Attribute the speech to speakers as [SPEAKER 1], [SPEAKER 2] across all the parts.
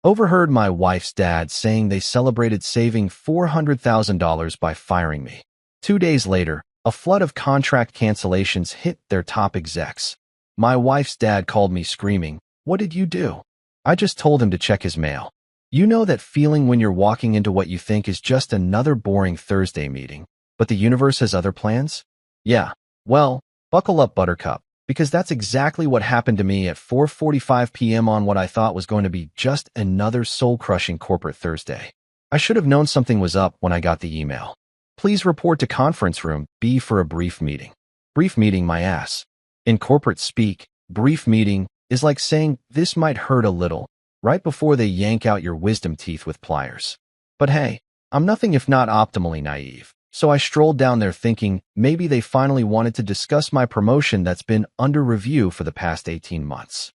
[SPEAKER 1] Overheard my wife's dad saying they celebrated saving $400,000 by firing me. 2 days later, a flood of contract cancellations hit their top execs. My wife's dad called me screaming, "What did you do?" I just told him to check his mail. You know that feeling when you're walking into what you think is just another boring Thursday meeting, but the universe has other plans? Yeah, well, buckle up, Buttercup, because that's exactly what happened to me at 4:45 p.m. on what I thought was going to be just another soul-crushing corporate Thursday. I should have known something was up when I got the email. Please report to conference room B for a brief meeting. Brief meeting, my ass. In corporate speak, brief meeting is like saying this might hurt a little, right before they yank out your wisdom teeth with pliers. But hey, I'm nothing if not optimally naive, so I strolled down there thinking maybe they finally wanted to discuss my promotion that's been under review for the past 18 months.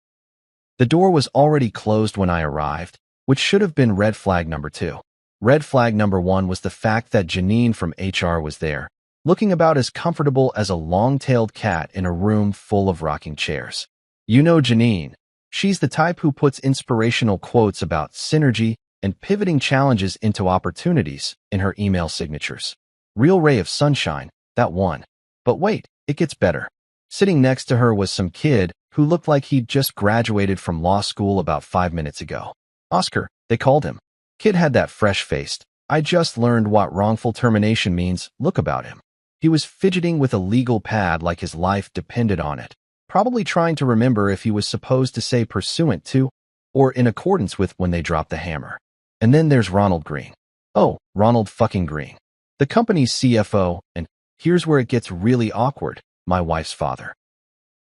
[SPEAKER 1] The door was already closed when I arrived, which should have been red flag number 2. Red flag number 1 was the fact that Janine from HR was there, looking about as comfortable as a long-tailed cat in a room full of rocking chairs. You know Janine. She's the type who puts inspirational quotes about synergy and pivoting challenges into opportunities in her email signatures. Real ray of sunshine, that one. But wait, it gets better. Sitting next to her was some kid who looked like he'd just graduated from law school about 5 minutes ago. Oscar, they called him. Kid had that fresh-faced, I just learned what wrongful termination means look about him. He was fidgeting with a legal pad like his life depended on it, probably trying to remember if he was supposed to say pursuant to or in accordance with when they dropped the hammer. And then there's Ronald Green. Oh, Ronald fucking Green. The company's CFO, and here's where it gets really awkward, my wife's father.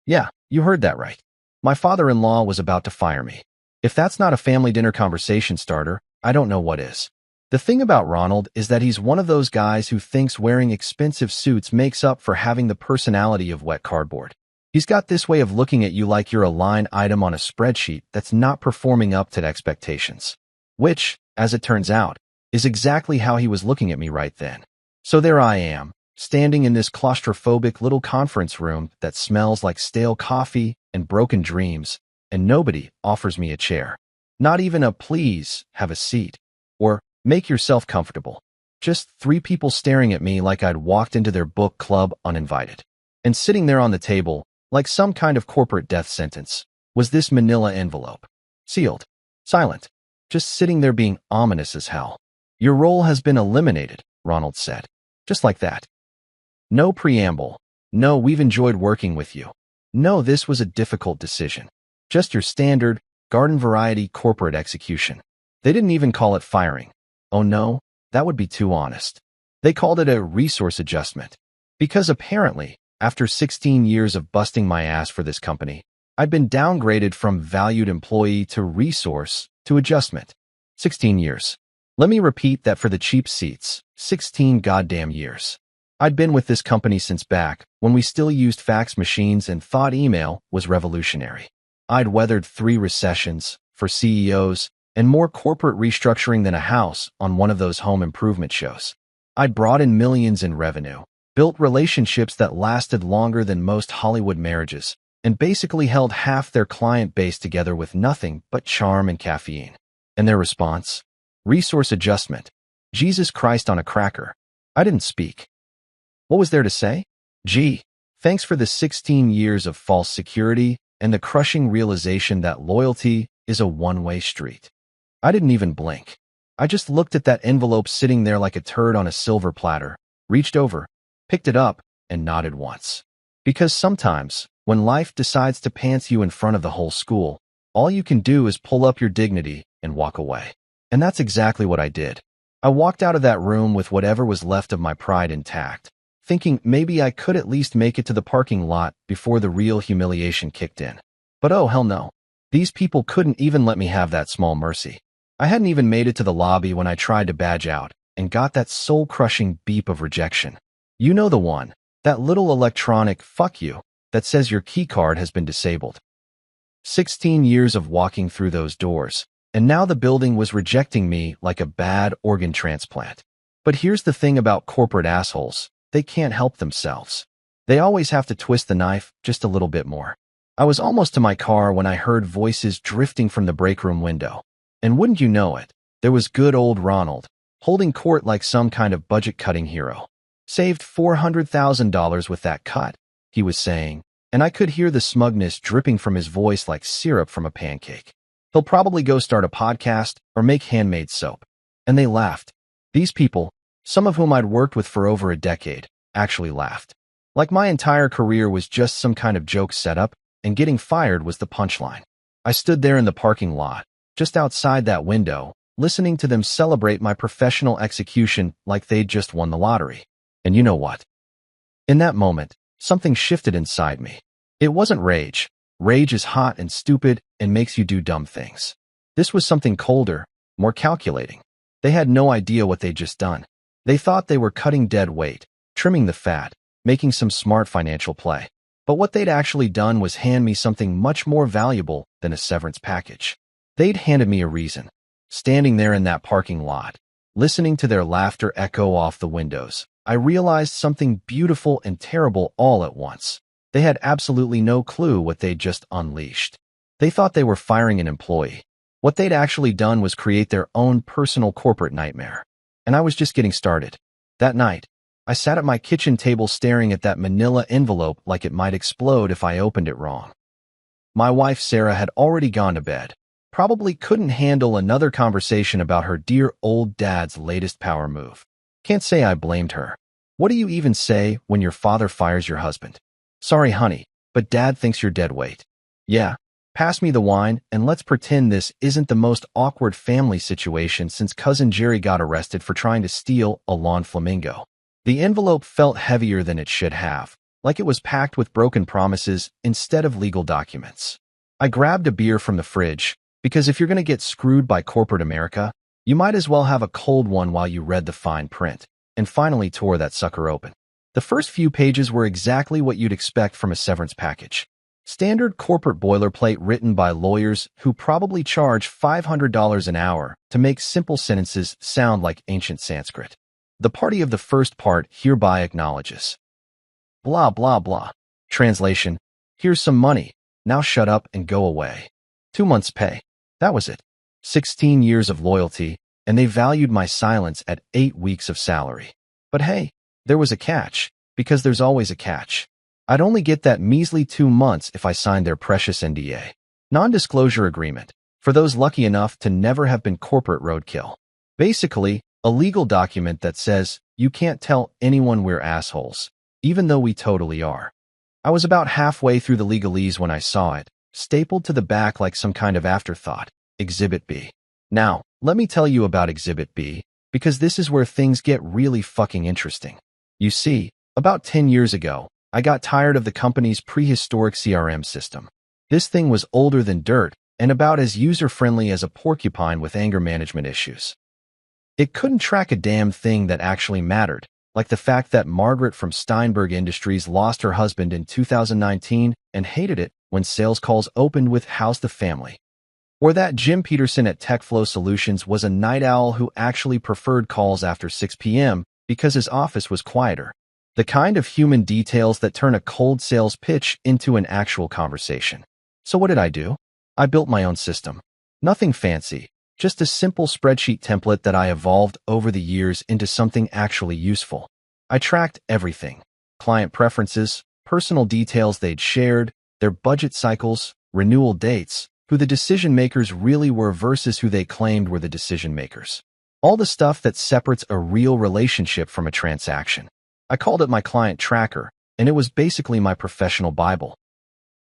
[SPEAKER 1] Yeah, you heard that right. My father-in-law was about to fire me. If that's not a family dinner conversation starter, I don't know what is. The thing about Ronald is that he's one of those guys who thinks wearing expensive suits makes up for having the personality of wet cardboard. He's got this way of looking at you like you're a line item on a spreadsheet that's not performing up to expectations. Which, as it turns out, is exactly how he was looking at me right then. So there I am, standing in this claustrophobic little conference room that smells like stale coffee and broken dreams, and nobody offers me a chair. Not even a "please, have a seat," or "make yourself comfortable." Just 3 people staring at me like I'd walked into their book club uninvited. And sitting there on the table, like some kind of corporate death sentence, was this manila envelope. Sealed. Silent. Just sitting there being ominous as hell. "Your role has been eliminated," Ronald said. Just like that. No preamble. No, "we've enjoyed working with you." No, "this was a difficult decision." Just your standard, garden-variety corporate execution. They didn't even call it firing. Oh no, that would be too honest. They called it a resource adjustment. Because apparently, after 16 years of busting my ass for this company, I'd been downgraded from valued employee to resource to adjustment. 16 years. Let me repeat that for the cheap seats. 16 goddamn years. I'd been with this company since back when we still used fax machines and thought email was revolutionary. I'd weathered 3 recessions for CEOs and more corporate restructuring than a house on one of those home improvement shows. I'd brought in millions in revenue, built relationships that lasted longer than most Hollywood marriages, and basically held half their client base together with nothing but charm and caffeine. And their response? Resource adjustment. Jesus Christ on a cracker. I didn't speak. What was there to say? Gee, thanks for the 16 years of false security and the crushing realization that loyalty is a one-way street. I didn't even blink. I just looked at that envelope sitting there like a turd on a silver platter, reached over, picked it up, and nodded once. Because sometimes, when life decides to pants you in front of the whole school, all you can do is pull up your dignity and walk away. And that's exactly what I did. I walked out of that room with whatever was left of my pride intact, thinking maybe I could at least make it to the parking lot before the real humiliation kicked in. But oh hell no. These people couldn't even let me have that small mercy. I hadn't even made it to the lobby when I tried to badge out and got that soul-crushing beep of rejection. You know the one, that little electronic "fuck you" that says your keycard has been disabled. 16 years of walking through those doors, and now the building was rejecting me like a bad organ transplant. But here's the thing about corporate assholes, they can't help themselves. They always have to twist the knife just a little bit more. I was almost to my car when I heard voices drifting from the break room window. And wouldn't you know it, there was good old Ronald, holding court like some kind of budget-cutting hero. Saved $400,000 with that cut, he was saying, and I could hear the smugness dripping from his voice like syrup from a pancake. He'll probably go start a podcast or make handmade soap. And they laughed. These people, some of whom I'd worked with for over a decade, actually laughed. Like my entire career was just some kind of joke setup, and getting fired was the punchline. I stood there in the parking lot, just outside that window, listening to them celebrate my professional execution like they'd just won the lottery. And you know what? In that moment, something shifted inside me. It wasn't rage. Rage is hot and stupid and makes you do dumb things. This was something colder, more calculating. They had no idea what they'd just done. They thought they were cutting dead weight, trimming the fat, making some smart financial play. But what they'd actually done was hand me something much more valuable than a severance package. They'd handed me a reason. Standing there in that parking lot, listening to their laughter echo off the windows, I realized something beautiful and terrible all at once. They had absolutely no clue what they'd just unleashed. They thought they were firing an employee. What they'd actually done was create their own personal corporate nightmare. And I was just getting started. That night, I sat at my kitchen table staring at that manila envelope like it might explode if I opened it wrong. My wife Sarah had already gone to bed. Probably couldn't handle another conversation about her dear old dad's latest power move. Can't say I blamed her. What do you even say when your father fires your husband? Sorry, honey, but dad thinks you're dead weight. Yeah, pass me the wine and let's pretend this isn't the most awkward family situation since cousin Jerry got arrested for trying to steal a lawn flamingo. The envelope felt heavier than it should have, like it was packed with broken promises instead of legal documents. I grabbed a beer from the fridge, because if you're going to get screwed by corporate America, you might as well have a cold one while you read the fine print, and finally tore that sucker open. The first few pages were exactly what you'd expect from a severance package. Standard corporate boilerplate written by lawyers who probably charge $500 an hour to make simple sentences sound like ancient Sanskrit. The party of the first part hereby acknowledges. Blah, blah, blah. Translation: here's some money. Now shut up and go away. 2 months' pay. That was it. 16 years of loyalty, and they valued my silence at 8 weeks of salary. But hey, there was a catch, because there's always a catch. I'd only get that measly 2 months if I signed their precious NDA, non-disclosure agreement, for those lucky enough to never have been corporate roadkill. Basically, a legal document that says you can't tell anyone we're assholes, even though we totally are. I was about halfway through the legalese when I saw it, stapled to the back like some kind of afterthought. Exhibit B. Now, let me tell you about Exhibit B, because this is where things get really fucking interesting. You see, about 10 years ago, I got tired of the company's prehistoric CRM system. This thing was older than dirt and about as user-friendly as a porcupine with anger management issues. It couldn't track a damn thing that actually mattered, like the fact that Margaret from Steinberg Industries lost her husband in 2019 and hated it when sales calls opened with "How's the family?" Or that Jim Peterson at TechFlow Solutions was a night owl who actually preferred calls after 6 p.m. because his office was quieter. The kind of human details that turn a cold sales pitch into an actual conversation. So what did I do? I built my own system. Nothing fancy, just a simple spreadsheet template that I evolved over the years into something actually useful. I tracked everything: client preferences, personal details they'd shared, their budget cycles, renewal dates, who the decision makers really were versus who they claimed were the decision makers. All the stuff that separates a real relationship from a transaction. I called it my client tracker, and it was basically my professional Bible.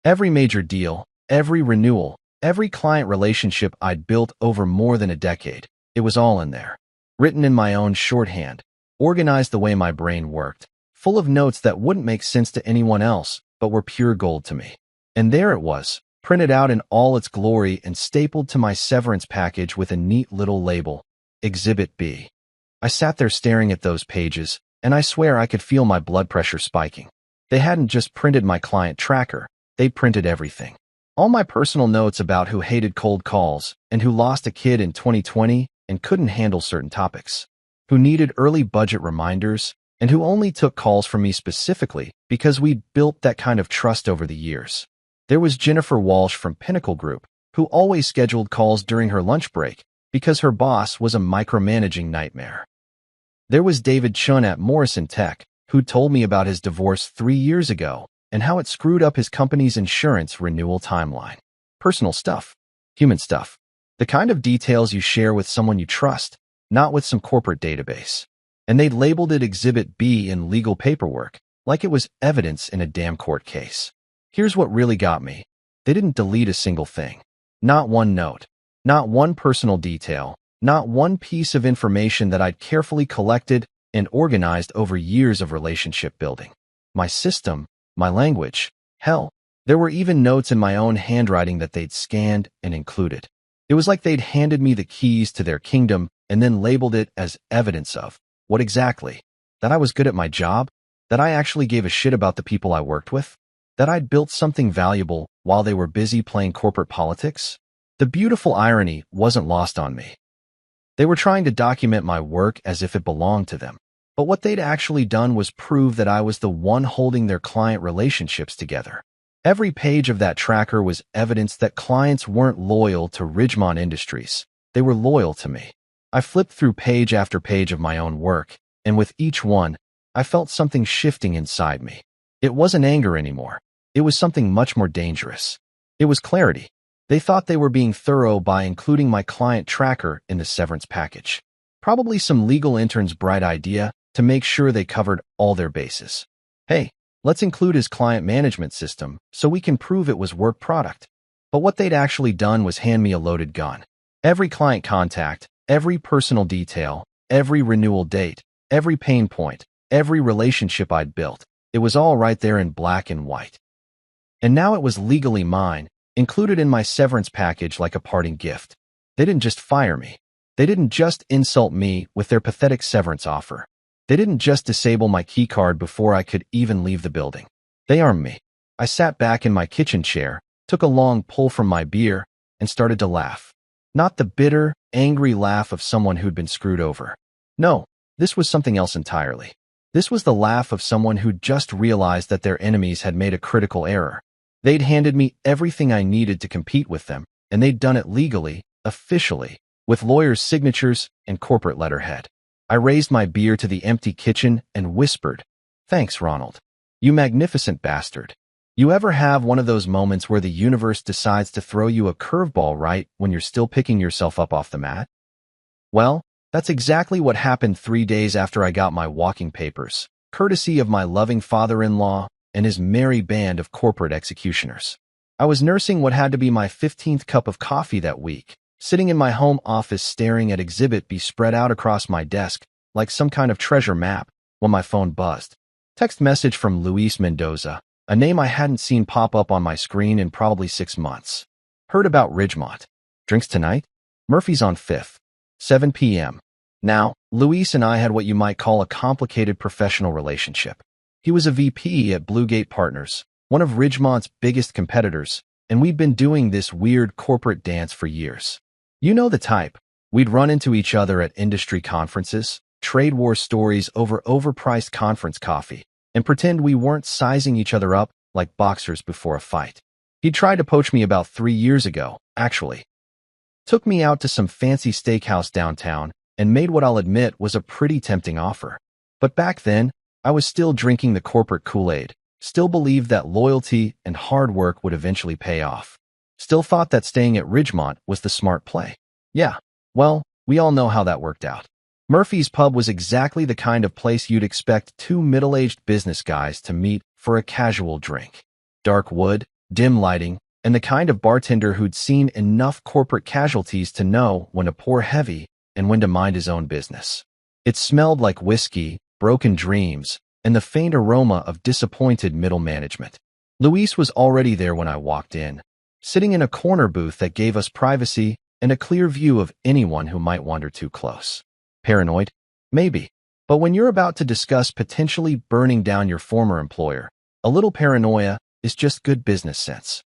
[SPEAKER 1] Every major deal, every renewal, every client relationship I'd built over more than a decade, it was all in there. Written in my own shorthand, organized the way my brain worked, full of notes that wouldn't make sense to anyone else, but were pure gold to me. And there it was, printed out in all its glory and stapled to my severance package with a neat little label, Exhibit B. I sat there staring at those pages, and I swear I could feel my blood pressure spiking. They hadn't just printed my client tracker, they printed everything. All my personal notes about who hated cold calls and who lost a kid in 2020 and couldn't handle certain topics, who needed early budget reminders, and who only took calls from me specifically because we'd built that kind of trust over the years. There was Jennifer Walsh from Pinnacle Group, who always scheduled calls during her lunch break because her boss was a micromanaging nightmare. There was David Chun at Morrison Tech, who told me about his divorce 3 years ago and how it screwed up his company's insurance renewal timeline. Personal stuff. Human stuff. The kind of details you share with someone you trust, not with some corporate database. And they'd labeled it Exhibit B in legal paperwork, like it was evidence in a damn court case. Here's what really got me. They didn't delete a single thing. Not one note. Not one personal detail. Not one piece of information that I'd carefully collected and organized over years of relationship building. My system, my language. Hell, there were even notes in my own handwriting that they'd scanned and included. It was like they'd handed me the keys to their kingdom and then labeled it as evidence of what exactly? That I was good at my job? That I actually gave a shit about the people I worked with? That I'd built something valuable while they were busy playing corporate politics? The beautiful irony wasn't lost on me. They were trying to document my work as if it belonged to them. But what they'd actually done was prove that I was the one holding their client relationships together. Every page of that tracker was evidence that clients weren't loyal to Ridgemont Industries. They were loyal to me. I flipped through page after page of my own work, and with each one, I felt something shifting inside me. It wasn't anger anymore. It was something much more dangerous. It was clarity. They thought they were being thorough by including my client tracker in the severance package. Probably some legal intern's bright idea to make sure they covered all their bases. Hey, let's include his client management system so we can prove it was work product. But what they'd actually done was hand me a loaded gun. Every client contact, every personal detail, every renewal date, every pain point, every relationship I'd built, it was all right there in black and white. And now it was legally mine, included in my severance package like a parting gift. They didn't just fire me. They didn't just insult me with their pathetic severance offer. They didn't just disable my keycard before I could even leave the building. They armed me. I sat back in my kitchen chair, took a long pull from my beer, and started to laugh. Not the bitter, angry laugh of someone who'd been screwed over. No, this was something else entirely. This was the laugh of someone who'd just realized that their enemies had made a critical error. They'd handed me everything I needed to compete with them, and they'd done it legally, officially, with lawyers' signatures and corporate letterhead. I raised my beer to the empty kitchen and whispered, "Thanks, Ronald. You magnificent bastard." You ever have one of those moments where the universe decides to throw you a curveball right when you're still picking yourself up off the mat? Well, that's exactly what happened 3 days after I got my walking papers, courtesy of my loving father-in-law and his merry band of corporate executioners. I was nursing what had to be my 15th cup of coffee that week, sitting in my home office staring at Exhibit B spread out across my desk like some kind of treasure map when my phone buzzed. Text message from Luis Mendoza, a name I hadn't seen pop up on my screen in probably 6 months. Heard about Ridgemont. Drinks tonight? Murphy's on 5th. 7 p.m. Now, Luis and I had what you might call a complicated professional relationship. He was a VP at Bluegate Partners, one of Ridgemont's biggest competitors, and we'd been doing this weird corporate dance for years. You know the type. We'd run into each other at industry conferences, trade war stories over overpriced conference coffee, and pretend we weren't sizing each other up like boxers before a fight. He tried to poach me about 3 years ago, actually. Took me out to some fancy steakhouse downtown and made what I'll admit was a pretty tempting offer. But back then, I was still drinking the corporate Kool-Aid, still believed that loyalty and hard work would eventually pay off. Still thought that staying at Ridgemont was the smart play. Yeah, well, we all know how that worked out. Murphy's Pub was exactly the kind of place you'd expect 2 middle-aged business guys to meet for a casual drink. Dark wood, dim lighting, and the kind of bartender who'd seen enough corporate casualties to know when to pour heavy and when to mind his own business. It smelled like whiskey, broken dreams, and the faint aroma of disappointed middle management. Luis was already there when I walked in, sitting in a corner booth that gave us privacy and a clear view of anyone who might wander too close. Paranoid? Maybe. But when you're about to discuss potentially burning down your former employer, a little paranoia is just good business sense.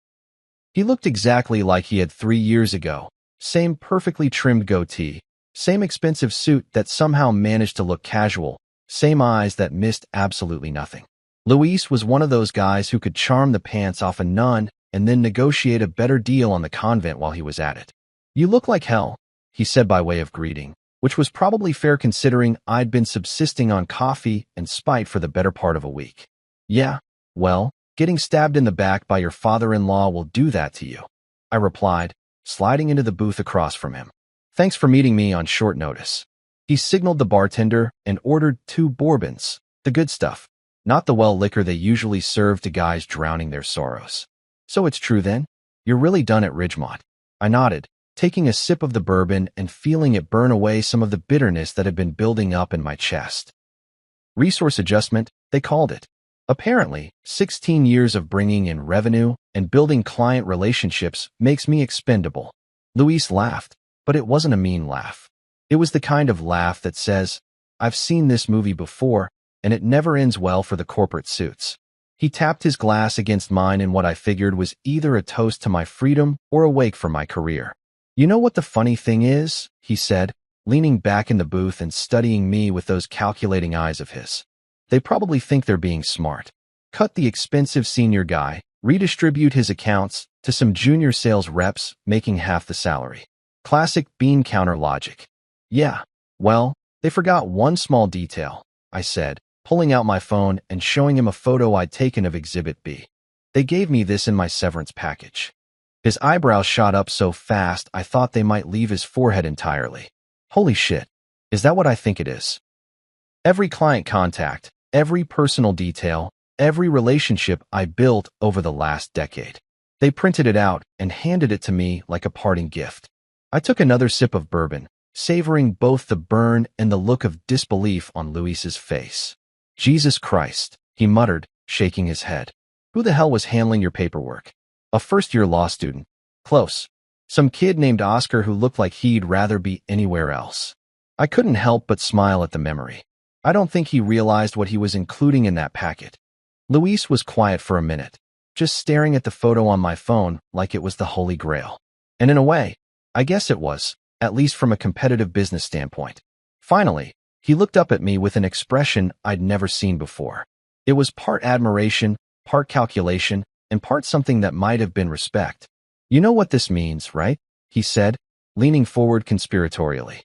[SPEAKER 1] He looked exactly like he had 3 years ago. Same perfectly trimmed goatee, same expensive suit that somehow managed to look casual, same eyes that missed absolutely nothing. Luis was one of those guys who could charm the pants off a nun and then negotiate a better deal on the convent while he was at it. "You look like hell," he said by way of greeting, which was probably fair considering I'd been subsisting on coffee and spite for the better part of a week. "Yeah, well, getting stabbed in the back by your father-in-law will do that to you," I replied, sliding into the booth across from him. "Thanks for meeting me on short notice." He signaled the bartender and ordered 2 bourbons, the good stuff, not the well liquor they usually serve to guys drowning their sorrows. "So it's true then? You're really done at Ridgemont?" I nodded, taking a sip of the bourbon and feeling it burn away some of the bitterness that had been building up in my chest. Resource adjustment, they called it. Apparently, 16 years of bringing in revenue and building client relationships makes me expendable. Luis laughed, but it wasn't a mean laugh. It was the kind of laugh that says, "I've seen this movie before, and it never ends well for the corporate suits." He tapped his glass against mine in what I figured was either a toast to my freedom or a wake for my career. "You know what the funny thing is?" he said, leaning back in the booth and studying me with those calculating eyes of his. "They probably think they're being smart. Cut the expensive senior guy, redistribute his accounts to some junior sales reps making half the salary. Classic bean counter logic." "Yeah, well, they forgot one small detail," I said, pulling out my phone and showing him a photo I'd taken of Exhibit B. "They gave me this in my severance package." His eyebrows shot up so fast I thought they might leave his forehead entirely. "Holy shit, is that what I think it is?" Every client contact, every personal detail, every relationship I built over the last decade. They printed it out and handed it to me like a parting gift. I took another sip of bourbon, savoring both the burn and the look of disbelief on Luis's face. "Jesus Christ," he muttered, shaking his head. "Who the hell was handling your paperwork?" "A first-year law student." "Close. Some kid named Oscar who looked like he'd rather be anywhere else." I couldn't help but smile at the memory. I don't think he realized what he was including in that packet. Luis was quiet for a minute, just staring at the photo on my phone like it was the Holy Grail. And in a way, I guess it was, at least from a competitive business standpoint. Finally, he looked up at me with an expression I'd never seen before. It was part admiration, part calculation, and part something that might have been respect. "You know what this means, right?" he said, leaning forward conspiratorially.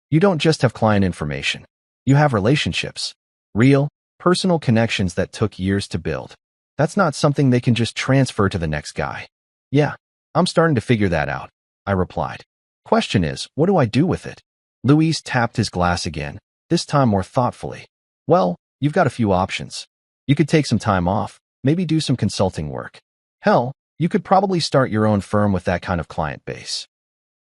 [SPEAKER 1] "You don't just have client information. You have relationships. Real, personal connections that took years to build. That's not something they can just transfer to the next guy." "Yeah, I'm starting to figure that out," I replied. "Question is, what do I do with it?" Luis tapped his glass again, this time more thoughtfully. "Well, you've got a few options. You could take some time off, maybe do some consulting work. Hell, you could probably start your own firm with that kind of client base.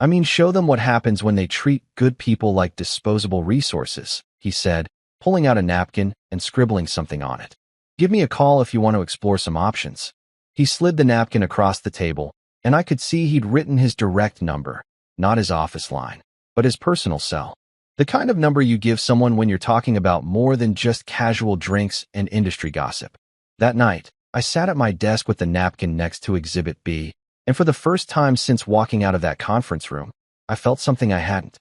[SPEAKER 1] I mean, show them what happens when they treat good people like disposable resources," he said, pulling out a napkin and scribbling something on it. "Give me a call if you want to explore some options." He slid the napkin across the table, and I could see he'd written his direct number, not his office line, but his personal cell. The kind of number you give someone when you're talking about more than just casual drinks and industry gossip. That night, I sat at my desk with the napkin next to Exhibit B, and for the first time since walking out of that conference room, I felt something I hadn't.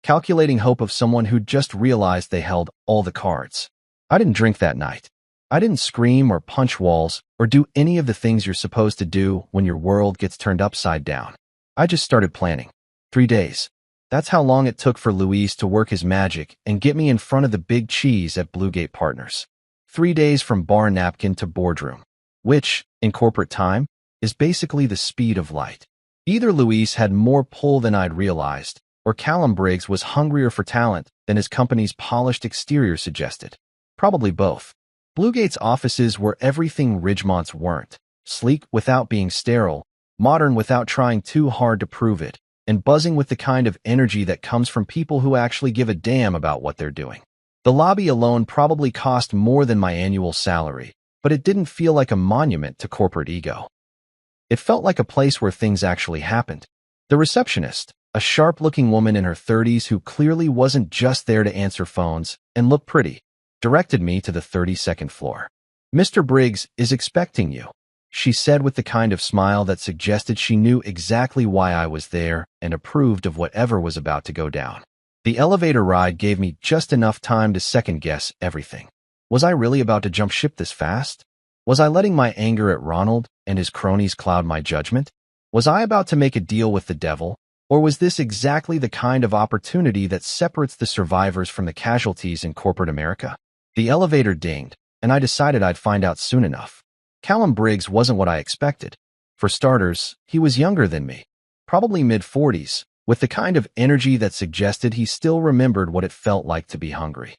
[SPEAKER 1] Calculating hope of someone who'd just realized they held all the cards. I didn't drink that night. I didn't scream or punch walls or do any of the things you're supposed to do when your world gets turned upside down. I just started planning. 3 days. That's how long it took for Luis to work his magic and get me in front of the big cheese at Bluegate Partners. 3 days from bar napkin to boardroom, which, in corporate time, is basically the speed of light. Either Luis had more pull than I'd realized, or Callum Briggs was hungrier for talent than his company's polished exterior suggested. Probably both. Bluegate's offices were everything Ridgemont's weren't: sleek without being sterile, modern without trying too hard to prove it, and buzzing with the kind of energy that comes from people who actually give a damn about what they're doing. The lobby alone probably cost more than my annual salary, but it didn't feel like a monument to corporate ego. It felt like a place where things actually happened. The receptionist, a sharp-looking woman in her 30s who clearly wasn't just there to answer phones and look pretty, directed me to the 32nd floor. "Mr. Briggs is expecting you," she said with the kind of smile that suggested she knew exactly why I was there and approved of whatever was about to go down. The elevator ride gave me just enough time to second-guess everything. Was I really about to jump ship this fast? Was I letting my anger at Ronald and his cronies cloud my judgment? Was I about to make a deal with the devil, or was this exactly the kind of opportunity that separates the survivors from the casualties in corporate America? The elevator dinged, and I decided I'd find out soon enough. Callum Briggs wasn't what I expected. For starters, he was younger than me, probably mid-40s, with the kind of energy that suggested he still remembered what it felt like to be hungry.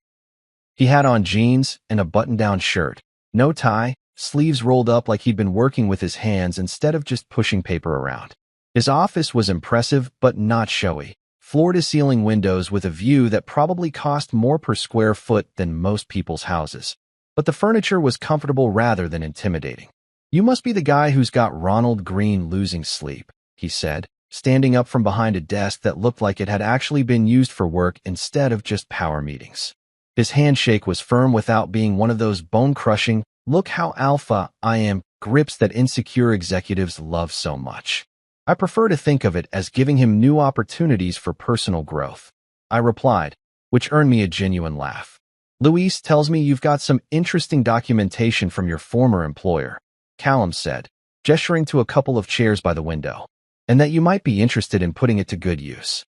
[SPEAKER 1] He had on jeans and a button-down shirt, no tie, sleeves rolled up like he'd been working with his hands instead of just pushing paper around. His office was impressive but not showy, floor-to-ceiling windows with a view that probably cost more per square foot than most people's houses. But the furniture was comfortable rather than intimidating. "You must be the guy who's got Ronald Green losing sleep," he said, standing up from behind a desk that looked like it had actually been used for work instead of just power meetings. His handshake was firm without being one of those bone-crushing, "look how alpha I am" grips that insecure executives love so much. I prefer to think of it as giving him new opportunities for personal growth. I replied, which earned me a genuine laugh. "Luis tells me you've got some interesting documentation from your former employer," Callum said, gesturing to a couple of chairs by the window, "and that you might be interested in putting it to good use."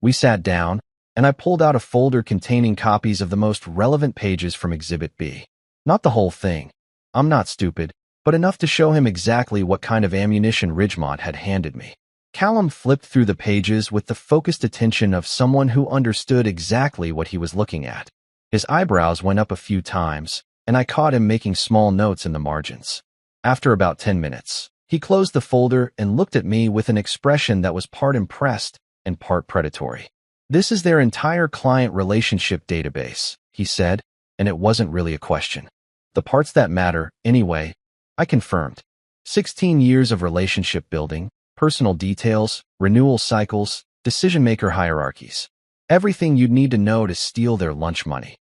[SPEAKER 1] We sat down, and I pulled out a folder containing copies of the most relevant pages from Exhibit B. Not the whole thing. I'm not stupid, but enough to show him exactly what kind of ammunition Ridgemont had handed me. Callum flipped through the pages with the focused attention of someone who understood exactly what he was looking at. His eyebrows went up a few times, and I caught him making small notes in the margins. After about 10 minutes, he closed the folder and looked at me with an expression that was part impressed and part predatory. "This is their entire client relationship database," he said, and it wasn't really a question. "The parts that matter, anyway," I confirmed. 16 years of relationship building, personal details, renewal cycles, decision-maker hierarchies. Everything you'd need to know to steal their lunch money.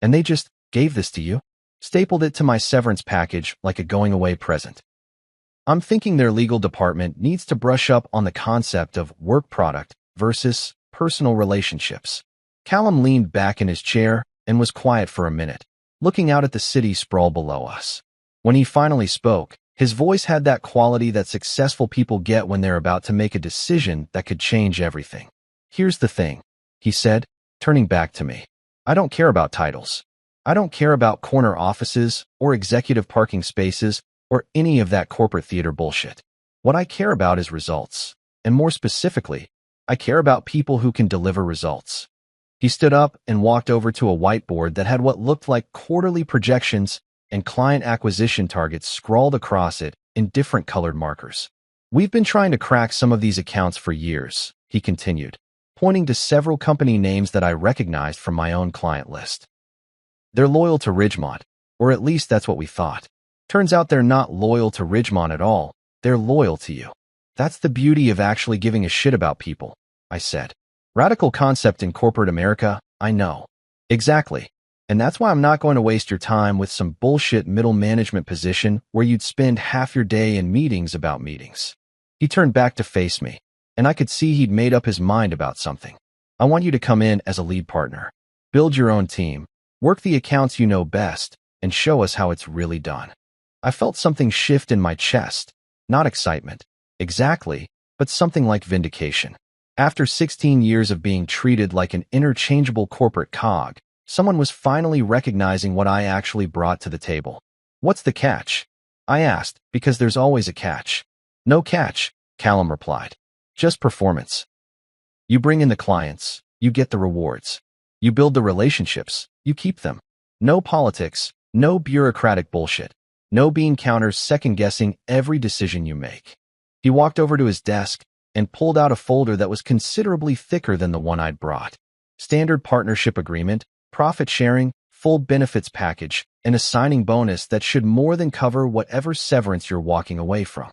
[SPEAKER 1] "And they just gave this to you?" "Stapled it to my severance package like a going-away present." I'm thinking their legal department needs to brush up on the concept of work product versus personal relationships. Callum leaned back in his chair and was quiet for a minute, looking out at the city sprawl below us. When he finally spoke, his voice had that quality that successful people get when they're about to make a decision that could change everything. "Here's the thing," he said, turning back to me. "I don't care about titles. I don't care about corner offices or executive parking spaces or any of that corporate theater bullshit. What I care about is results. And more specifically, I care about people who can deliver results." He stood up and walked over to a whiteboard that had what looked like quarterly projections and client acquisition targets scrawled across it in different colored markers. "We've been trying to crack some of these accounts for years," he continued, pointing to several company names that I recognized from my own client list. "They're loyal to Ridgemont, or at least that's what we thought. Turns out they're not loyal to Ridgemont at all. They're loyal to you. That's the beauty of actually giving a shit about people," I said. "Radical concept in corporate America, I know." "Exactly. And that's why I'm not going to waste your time with some bullshit middle management position where you'd spend half your day in meetings about meetings." He turned back to face me, and I could see he'd made up his mind about something. "I want you to come in as a lead partner. Build your own team, work the accounts you know best, and show us how it's really done." I felt something shift in my chest, not excitement, exactly, but something like vindication. After 16 years of being treated like an interchangeable corporate cog, someone was finally recognizing what I actually brought to the table. "What's the catch?" I asked, because there's always a catch. "No catch," Callum replied. "Just performance. You bring in the clients, you get the rewards. You build the relationships, you keep them. No politics, no bureaucratic bullshit. No bean counters second-guessing every decision you make." He walked over to his desk and pulled out a folder that was considerably thicker than the one I'd brought. "Standard partnership agreement, profit sharing, full benefits package, and a signing bonus that should more than cover whatever severance you're walking away from."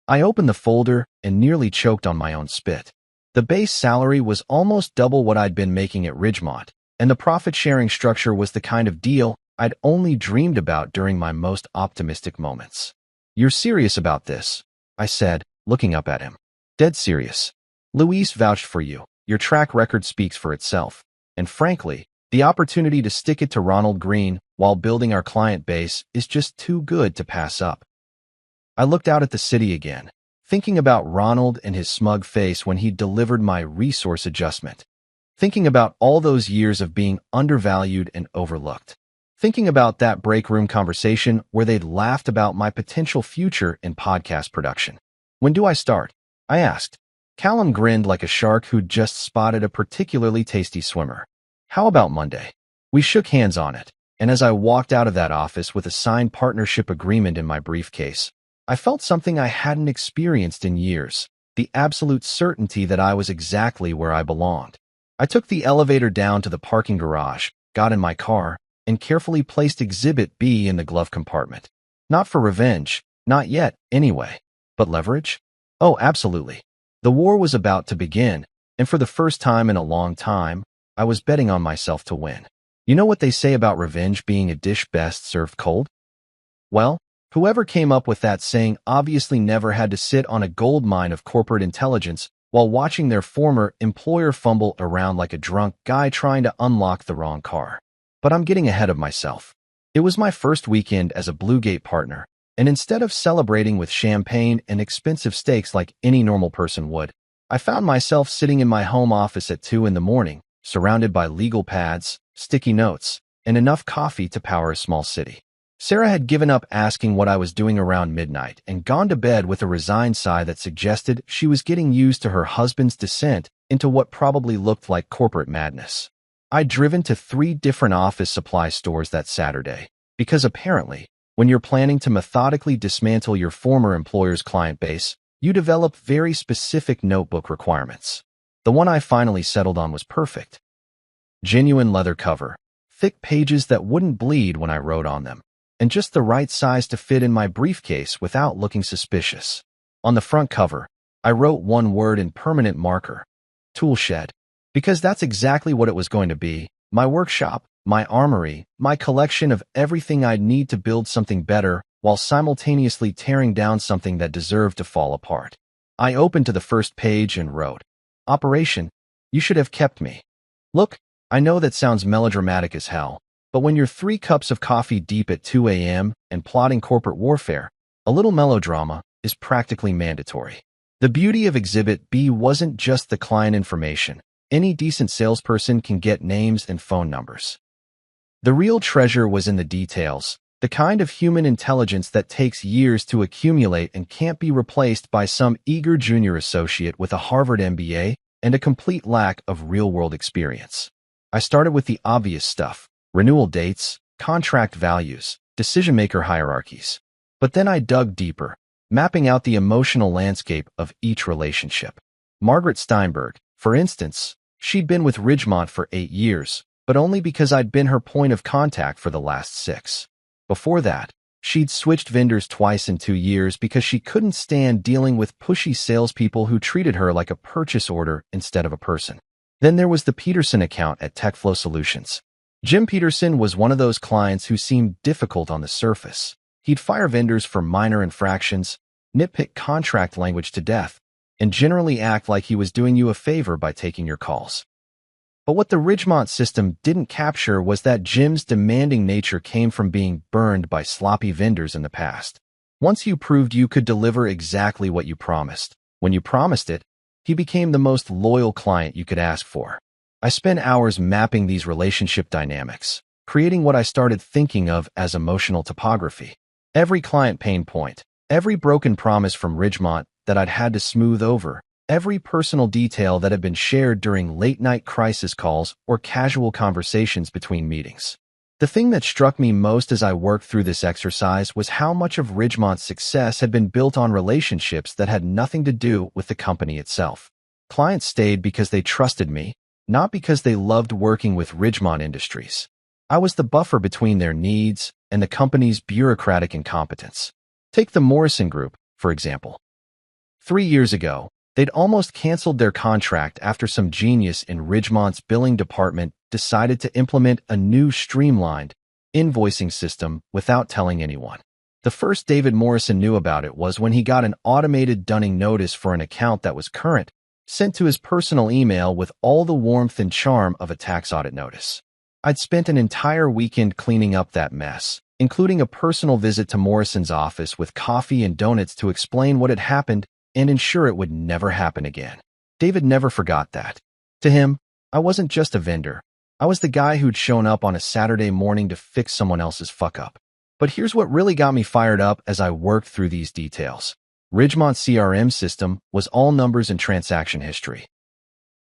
[SPEAKER 1] I opened the folder and nearly choked on my own spit. The base salary was almost double what I'd been making at Ridgemont, and the profit-sharing structure was the kind of deal I'd only dreamed about during my most optimistic moments. "You're serious about this?" I said, looking up at him. "Dead serious. Luis vouched for you. Your track record speaks for itself. And frankly, the opportunity to stick it to Ronald Green while building our client base is just too good to pass up." I looked out at the city again, thinking about Ronald and his smug face when he delivered my resource adjustment. Thinking about all those years of being undervalued and overlooked. Thinking about that break room conversation where they'd laughed about my potential future in podcast production. When do I start? I asked. Callum grinned like a shark who'd just spotted a particularly tasty swimmer. How about Monday? We shook hands on it, and as I walked out of that office with a signed partnership agreement in my briefcase, I felt something I hadn't experienced in years, the absolute certainty that I was exactly where I belonged. I took the elevator down to the parking garage, got in my car, and carefully placed Exhibit B in the glove compartment. Not for revenge, not yet, anyway. But leverage? Oh, absolutely. The war was about to begin, and for the first time in a long time, I was betting on myself to win. You know what they say about revenge being a dish best served cold? Well, whoever came up with that saying obviously never had to sit on a gold mine of corporate intelligence while watching their former employer fumble around like a drunk guy trying to unlock the wrong car. But I'm getting ahead of myself. It was my first weekend as a Bluegate partner, and instead of celebrating with champagne and expensive steaks like any normal person would, I found myself sitting in my home office at 2 in the morning, surrounded by legal pads, sticky notes, and enough coffee to power a small city. Sarah had given up asking what I was doing around midnight and gone to bed with a resigned sigh that suggested she was getting used to her husband's descent into what probably looked like corporate madness. I'd driven to 3 different office supply stores that Saturday, because apparently, when you're planning to methodically dismantle your former employer's client base, you develop very specific notebook requirements. The one I finally settled on was perfect. Genuine leather cover, thick pages that wouldn't bleed when I wrote on them, and just the right size to fit in my briefcase without looking suspicious. On the front cover, I wrote one word in permanent marker, tool shed, because that's exactly what it was going to be, my workshop, my armory, my collection of everything I'd need to build something better while simultaneously tearing down something that deserved to fall apart. I opened to the first page and wrote, Operation, you should have kept me. Look, I know that sounds melodramatic as hell, but when you're 3 cups of coffee deep at 2 a.m. and plotting corporate warfare, a little melodrama is practically mandatory. The beauty of Exhibit B wasn't just the client information. Any decent salesperson can get names and phone numbers. The real treasure was in the details, the kind of human intelligence that takes years to accumulate and can't be replaced by some eager junior associate with a Harvard MBA and a complete lack of real-world experience. I started with the obvious stuff, renewal dates, contract values, decision-maker hierarchies. But then I dug deeper, mapping out the emotional landscape of each relationship. Margaret Steinberg, for instance, she'd been with Ridgemont for 8 years, but only because I'd been her point of contact for the last 6. Before that, she'd switched vendors twice in 2 years because she couldn't stand dealing with pushy salespeople who treated her like a purchase order instead of a person. Then there was the Peterson account at TechFlow Solutions. Jim Peterson was one of those clients who seemed difficult on the surface. He'd fire vendors for minor infractions, nitpick contract language to death, and generally act like he was doing you a favor by taking your calls. But what the Ridgemont system didn't capture was that Jim's demanding nature came from being burned by sloppy vendors in the past. Once you proved you could deliver exactly what you promised, when you promised it, he became the most loyal client you could ask for. I spent hours mapping these relationship dynamics, creating what I started thinking of as emotional topography. Every client pain point, every broken promise from Ridgemont that I'd had to smooth over, every personal detail that had been shared during late-night crisis calls or casual conversations between meetings. The thing that struck me most as I worked through this exercise was how much of Ridgemont's success had been built on relationships that had nothing to do with the company itself. Clients stayed because they trusted me, not because they loved working with Ridgemont Industries. I was the buffer between their needs and the company's bureaucratic incompetence. Take the Morrison Group, for example. 3 years ago, they'd almost canceled their contract after some genius in Ridgemont's billing department decided to implement a new streamlined invoicing system without telling anyone. The first David Morrison knew about it was when he got an automated dunning notice for an account that was current, sent to his personal email with all the warmth and charm of a tax audit notice. I'd spent an entire weekend cleaning up that mess, including a personal visit to Morrison's office with coffee and donuts to explain what had happened and ensure it would never happen again. David never forgot that. To him, I wasn't just a vendor. I was the guy who'd shown up on a Saturday morning to fix someone else's fuck-up. But here's what really got me fired up as I worked through these details. Ridgemont's CRM system was all numbers and transaction history.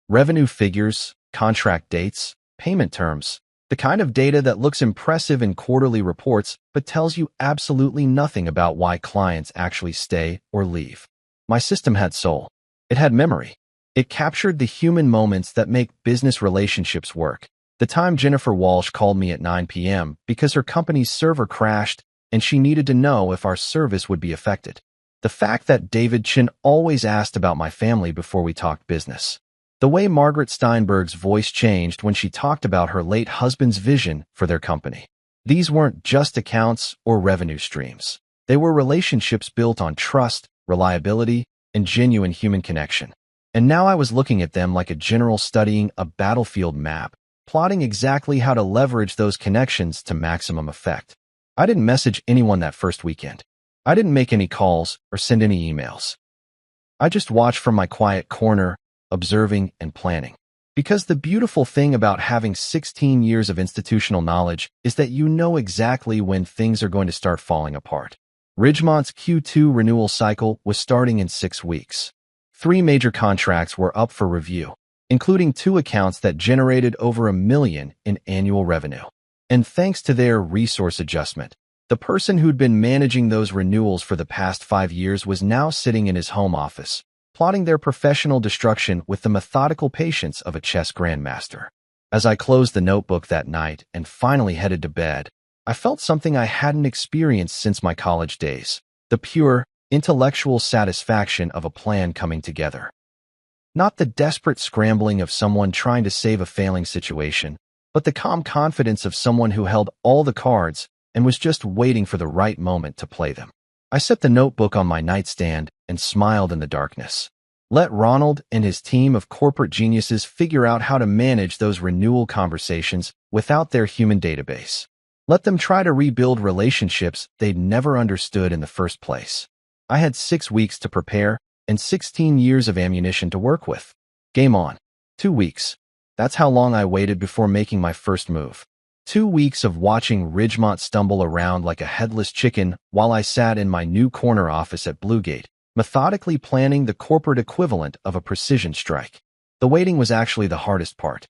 [SPEAKER 1] Revenue figures, contract dates, payment terms, the kind of data that looks impressive in quarterly reports but tells you absolutely nothing about why clients actually stay or leave. My system had soul. It had memory. It captured the human moments that make business relationships work. The time Jennifer Walsh called me at 9 p.m. because her company's server crashed and she needed to know if our service would be affected. The fact that David Chin always asked about my family before we talked business. The way Margaret Steinberg's voice changed when she talked about her late husband's vision for their company. These weren't just accounts or revenue streams. They were relationships built on trust, reliability, and genuine human connection. And now I was looking at them like a general studying a battlefield map, plotting exactly how to leverage those connections to maximum effect. I didn't message anyone that first weekend. I didn't make any calls or send any emails. I just watched from my quiet corner, observing and planning. Because the beautiful thing about having 16 years of institutional knowledge is that you know exactly when things are going to start falling apart. Ridgemont's Q2 renewal cycle was starting in 6 weeks. 3 major contracts were up for review, including 2 accounts that generated over $1 million in annual revenue. And thanks to their resource adjustment, the person who'd been managing those renewals for the past 5 years was now sitting in his home office, plotting their professional destruction with the methodical patience of a chess grandmaster. As I closed the notebook that night and finally headed to bed, I felt something I hadn't experienced since my college days, the pure, intellectual satisfaction of a plan coming together. Not the desperate scrambling of someone trying to save a failing situation, but the calm confidence of someone who held all the cards and was just waiting for the right moment to play them. I set the notebook on my nightstand and smiled in the darkness. Let Ronald and his team of corporate geniuses figure out how to manage those renewal conversations without their human database. Let them try to rebuild relationships they'd never understood in the first place. I had 6 weeks to prepare and 16 years of ammunition to work with. Game on. 2 weeks. That's how long I waited before making my first move. 2 weeks of watching Ridgemont stumble around like a headless chicken while I sat in my new corner office at Bluegate, methodically planning the corporate equivalent of a precision strike. The waiting was actually the hardest part.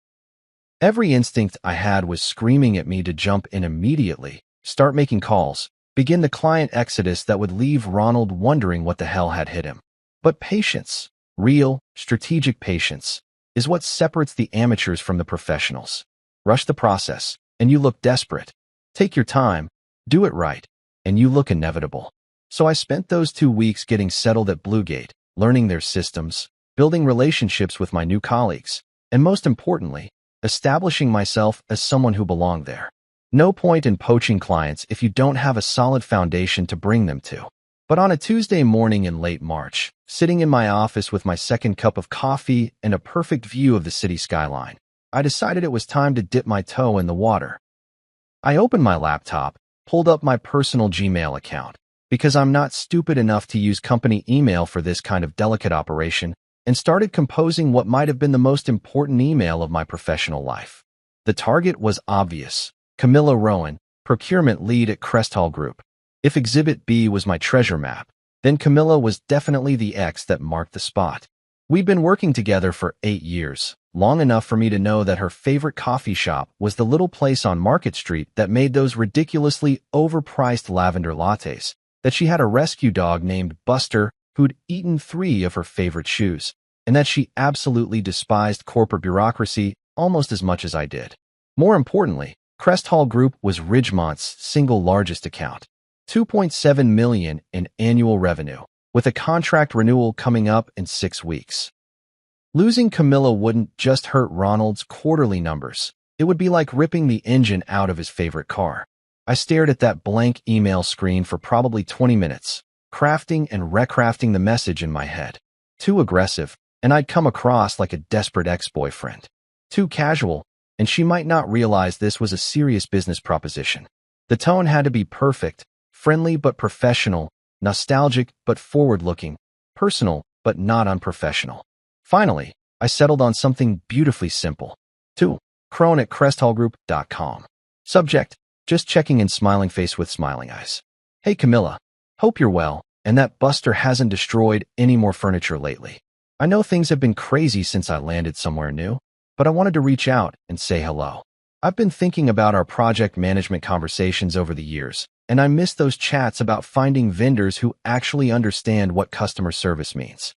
[SPEAKER 1] Every instinct I had was screaming at me to jump in immediately, start making calls, begin the client exodus that would leave Ronald wondering what the hell had hit him. But patience, real, strategic patience, is what separates the amateurs from the professionals. Rush the process, and you look desperate. Take your time, do it right, and you look inevitable. So I spent those 2 weeks getting settled at Bluegate, learning their systems, building relationships with my new colleagues, and most importantly, establishing myself as someone who belonged there. No point in poaching clients if you don't have a solid foundation to bring them to. But on a Tuesday morning in late March, sitting in my office with my second cup of coffee and a perfect view of the city skyline, I decided it was time to dip my toe in the water. I opened my laptop, pulled up my personal Gmail account, because I'm not stupid enough to use company email for this kind of delicate operation, and started composing what might have been the most important email of my professional life. The target was obvious: Camilla Rowan, procurement lead at Cresthall Group. If Exhibit B was my treasure map, then Camilla was definitely the X that marked the spot. We'd been working together for 8 years, long enough for me to know that her favorite coffee shop was the little place on Market Street that made those ridiculously overpriced lavender lattes, that she had a rescue dog named Buster who'd eaten 3 of her favorite shoes, and that she absolutely despised corporate bureaucracy almost as much as I did. More importantly, Cresthall Group was Ridgemont's single largest account, $2.7 million in annual revenue, with a contract renewal coming up in 6 weeks. Losing Camilla wouldn't just hurt Ronald's quarterly numbers. It would be like ripping the engine out of his favorite car. I stared at that blank email screen for probably 20 minutes, crafting and recrafting the message in my head. Too aggressive, and I'd come across like a desperate ex-boyfriend. Too casual, and she might not realize this was a serious business proposition. The tone had to be perfect, friendly but professional, nostalgic but forward-looking, personal but not unprofessional. Finally, I settled on something beautifully simple. 2. Crone@cresthallgroup.com. Subject: just checking in, smiling face with smiling eyes. Hey Camilla, hope you're well, and that Buster hasn't destroyed any more furniture lately. I know things have been crazy since I landed somewhere new, but I wanted to reach out and say hello. I've been thinking about our project management conversations over the years, and I miss those chats about finding vendors who actually understand what customer service means.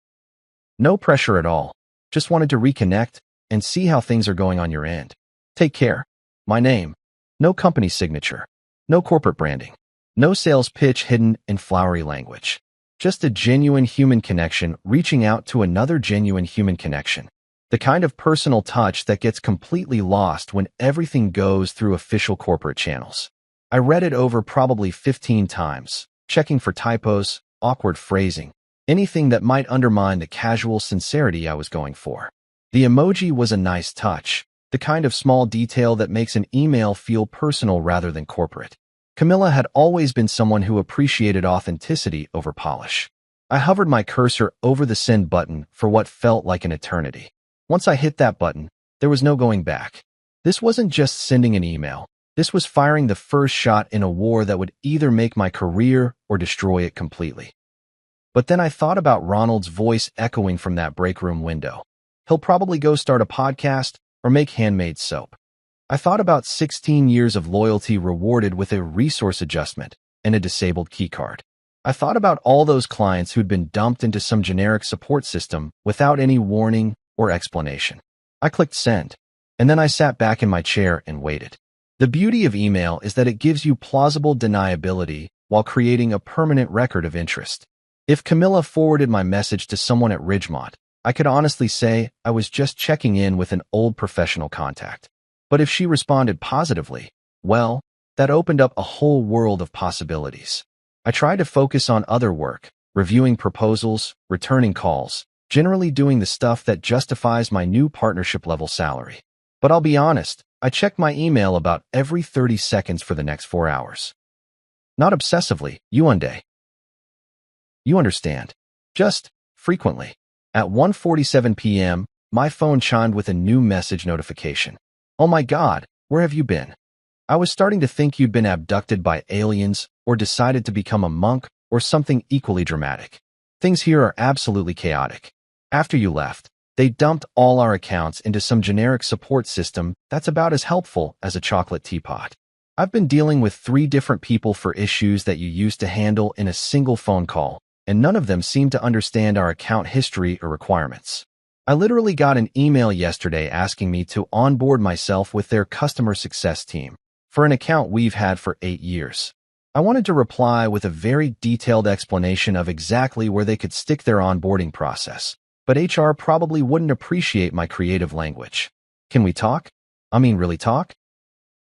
[SPEAKER 1] No pressure at all. Just wanted to reconnect and see how things are going on your end. Take care. My name. No company signature. No corporate branding. No sales pitch hidden in flowery language. Just a genuine human connection reaching out to another genuine human connection. The kind of personal touch that gets completely lost when everything goes through official corporate channels. I read it over probably 15 times, checking for typos, awkward phrasing, anything that might undermine the casual sincerity I was going for. The emoji was a nice touch, the kind of small detail that makes an email feel personal rather than corporate. Camilla had always been someone who appreciated authenticity over polish. I hovered my cursor over the send button for what felt like an eternity. Once I hit that button, there was no going back. This wasn't just sending an email. This was firing the first shot in a war that would either make my career or destroy it completely. But then I thought about Ronald's voice echoing from that break room window. He'll probably go start a podcast or make handmade soap. I thought about 16 years of loyalty rewarded with a resource adjustment and a disabled keycard. I thought about all those clients who'd been dumped into some generic support system without any warning or explanation. I clicked send, and then I sat back in my chair and waited. The beauty of email is that it gives you plausible deniability while creating a permanent record of interest. If Camilla forwarded my message to someone at Ridgemont, I could honestly say I was just checking in with an old professional contact. But if she responded positively, well, that opened up a whole world of possibilities. I tried to focus on other work, reviewing proposals, returning calls, generally doing the stuff that justifies my new partnership level salary. But I'll be honest, I checked my email about every 30 seconds for the next 4 hours. Not obsessively, you understand. Just frequently. At 1:47 p.m., my phone chimed with a new message notification. Oh my God, where have you been? I was starting to think you'd been abducted by aliens or decided to become a monk or something equally dramatic. Things here are absolutely chaotic. After you left, they dumped all our accounts into some generic support system that's about as helpful as a chocolate teapot. I've been dealing with 3 different people for issues that you used to handle in a single phone call, and none of them seem to understand our account history or requirements. I literally got an email yesterday asking me to onboard myself with their customer success team for an account we've had for 8 years. I wanted to reply with a very detailed explanation of exactly where they could stick their onboarding process, but HR probably wouldn't appreciate my creative language. Can we talk? I mean, really talk?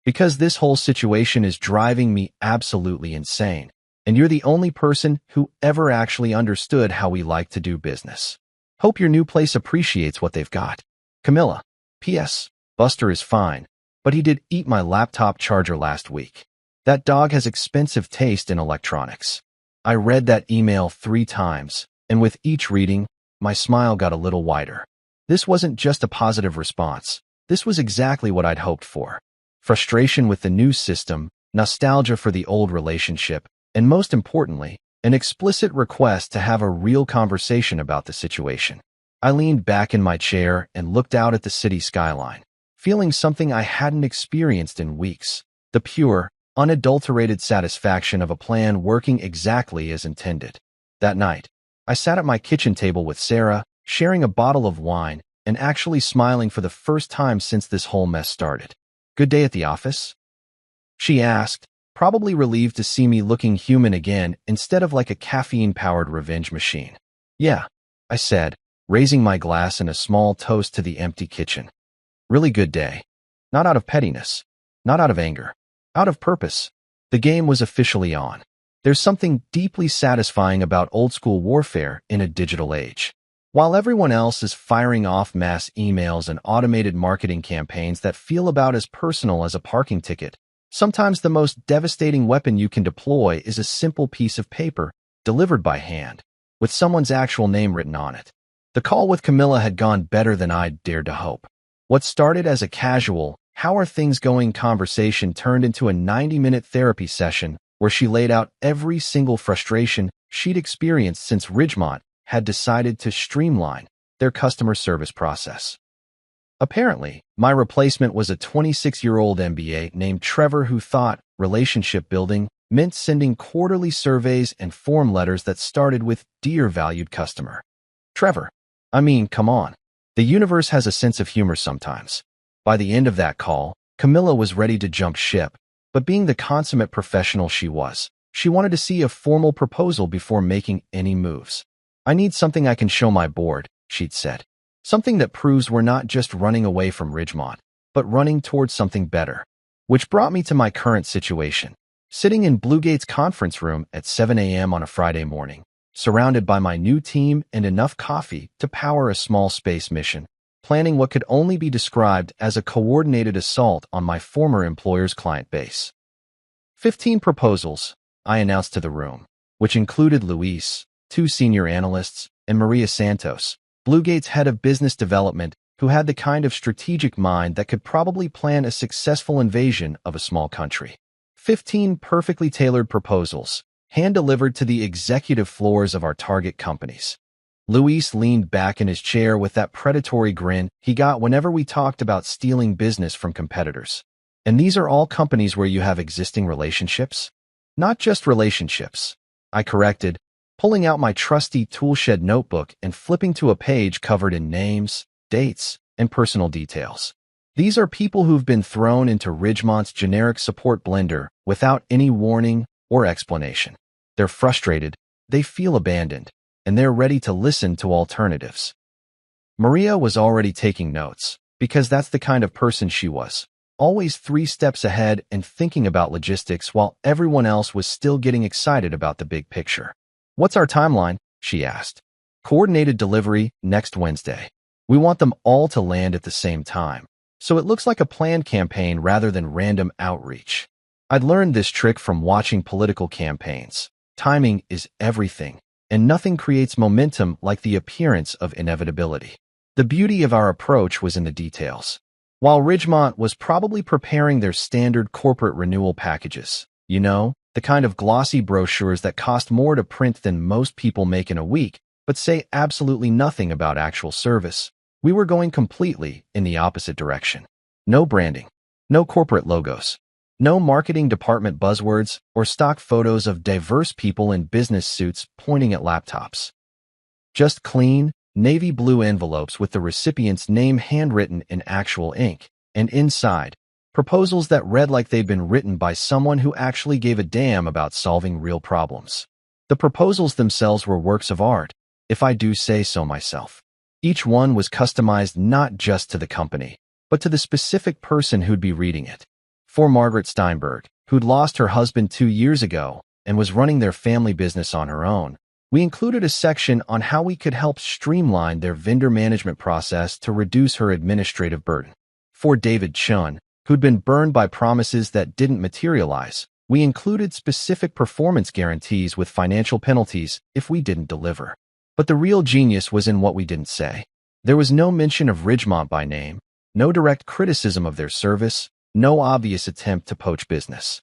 [SPEAKER 1] Because this whole situation is driving me absolutely insane, and you're the only person who ever actually understood how we like to do business. Hope your new place appreciates what they've got. Camilla. P.S. Buster is fine, but he did eat my laptop charger last week. That dog has expensive taste in electronics. I read that email 3 times, and with each reading, my smile got a little wider. This wasn't just a positive response. This was exactly what I'd hoped for. Frustration with the new system, nostalgia for the old relationship, and most importantly, an explicit request to have a real conversation about the situation. I leaned back in my chair and looked out at the city skyline, feeling something I hadn't experienced in weeks, the pure, unadulterated satisfaction of a plan working exactly as intended. That night, I sat at my kitchen table with Sarah, sharing a bottle of wine and actually smiling for the first time since this whole mess started. "Good day at the office?" she asked, probably relieved to see me looking human again instead of like a caffeine-powered revenge machine. "Yeah," I said, raising my glass in a small toast to the empty kitchen. "Really good day. Not out of pettiness. Not out of anger. Out of purpose." The game was officially on. There's something deeply satisfying about old-school warfare in a digital age. While everyone else is firing off mass emails and automated marketing campaigns that feel about as personal as a parking ticket, Sometimes the most devastating weapon you can deploy is a simple piece of paper, delivered by hand, with someone's actual name written on it. The call with Camilla had gone better than I'd dared to hope. What started as a casual, "how are things going" conversation turned into a 90-minute therapy session where she laid out every single frustration she'd experienced since Ridgemont had decided to streamline their customer service process. Apparently, my replacement was a 26-year-old MBA named Trevor who thought relationship building meant sending quarterly surveys and form letters that started with "Dear valued customer." Trevor, I mean, come on. The universe has a sense of humor sometimes. By the end of that call, Camilla was ready to jump ship, but being the consummate professional she was, she wanted to see a formal proposal before making any moves. "I need something I can show my board," she'd said. "Something that proves we're not just running away from Ridgemont, but running towards something better." Which brought me to my current situation. Sitting in Bluegate's conference room at 7 a.m. on a Friday morning, surrounded by my new team and enough coffee to power a small space mission, planning what could only be described as a coordinated assault on my former employer's client base. 15 proposals, I announced to the room, which included Luis, 2 senior analysts, and Maria Santos, Bluegate's head of business development, who had the kind of strategic mind that could probably plan a successful invasion of a small country. 15 perfectly tailored proposals, hand-delivered to the executive floors of our target companies. Luis leaned back in his chair with that predatory grin he got whenever we talked about stealing business from competitors. "And these are all companies where you have existing relationships?" "Not just relationships," I corrected, pulling out my trusty toolshed notebook and flipping to a page covered in names, dates, and personal details. "These are people who've been thrown into Ridgemont's generic support blender without any warning or explanation. They're frustrated, they feel abandoned, and they're ready to listen to alternatives." Maria was already taking notes, because that's the kind of person she was, always 3 steps ahead and thinking about logistics while everyone else was still getting excited about the big picture. "What's our timeline?" she asked. "Coordinated delivery next Wednesday. We want them all to land at the same time, so it looks like a planned campaign rather than random outreach." I'd learned this trick from watching political campaigns. Timing is everything, and nothing creates momentum like the appearance of inevitability. The beauty of our approach was in the details. While Ridgemont was probably preparing their standard corporate renewal packages, the kind of glossy brochures that cost more to print than most people make in a week, but say absolutely nothing about actual service, we were going completely in the opposite direction. No branding, no corporate logos, no marketing department buzzwords or stock photos of diverse people in business suits pointing at laptops. Just clean, navy blue envelopes with the recipient's name handwritten in actual ink, and inside, proposals that read like they'd been written by someone who actually gave a damn about solving real problems. The proposals themselves were works of art, if I do say so myself. Each one was customized not just to the company, but to the specific person who'd be reading it. For Margaret Steinberg, who'd lost her husband 2 years ago and was running their family business on her own, we included a section on how we could help streamline their vendor management process to reduce her administrative burden. For David Chun, who'd been burned by promises that didn't materialize, we included specific performance guarantees with financial penalties if we didn't deliver. But the real genius was in what we didn't say. There was no mention of Ridgemont by name, no direct criticism of their service, no obvious attempt to poach business.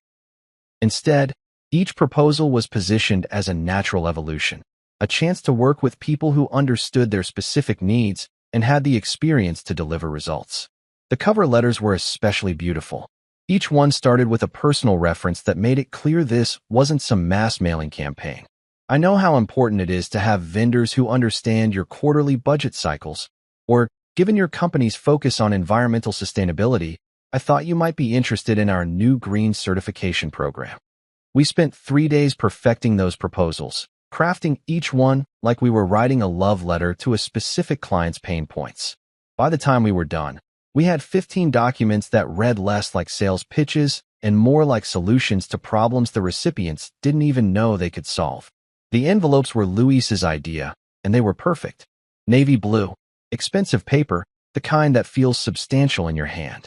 [SPEAKER 1] Instead, each proposal was positioned as a natural evolution, a chance to work with people who understood their specific needs and had the experience to deliver results. The cover letters were especially beautiful. Each one started with a personal reference that made it clear this wasn't some mass mailing campaign. "I know how important it is to have vendors who understand your quarterly budget cycles," or, "Given your company's focus on environmental sustainability, I thought you might be interested in our new green certification program." We spent 3 days perfecting those proposals, crafting each one like we were writing a love letter to a specific client's pain points. By the time we were done, we had 15 documents that read less like sales pitches and more like solutions to problems the recipients didn't even know they could solve. The envelopes were Luis's idea, and they were perfect. Navy blue, expensive paper, the kind that feels substantial in your hand.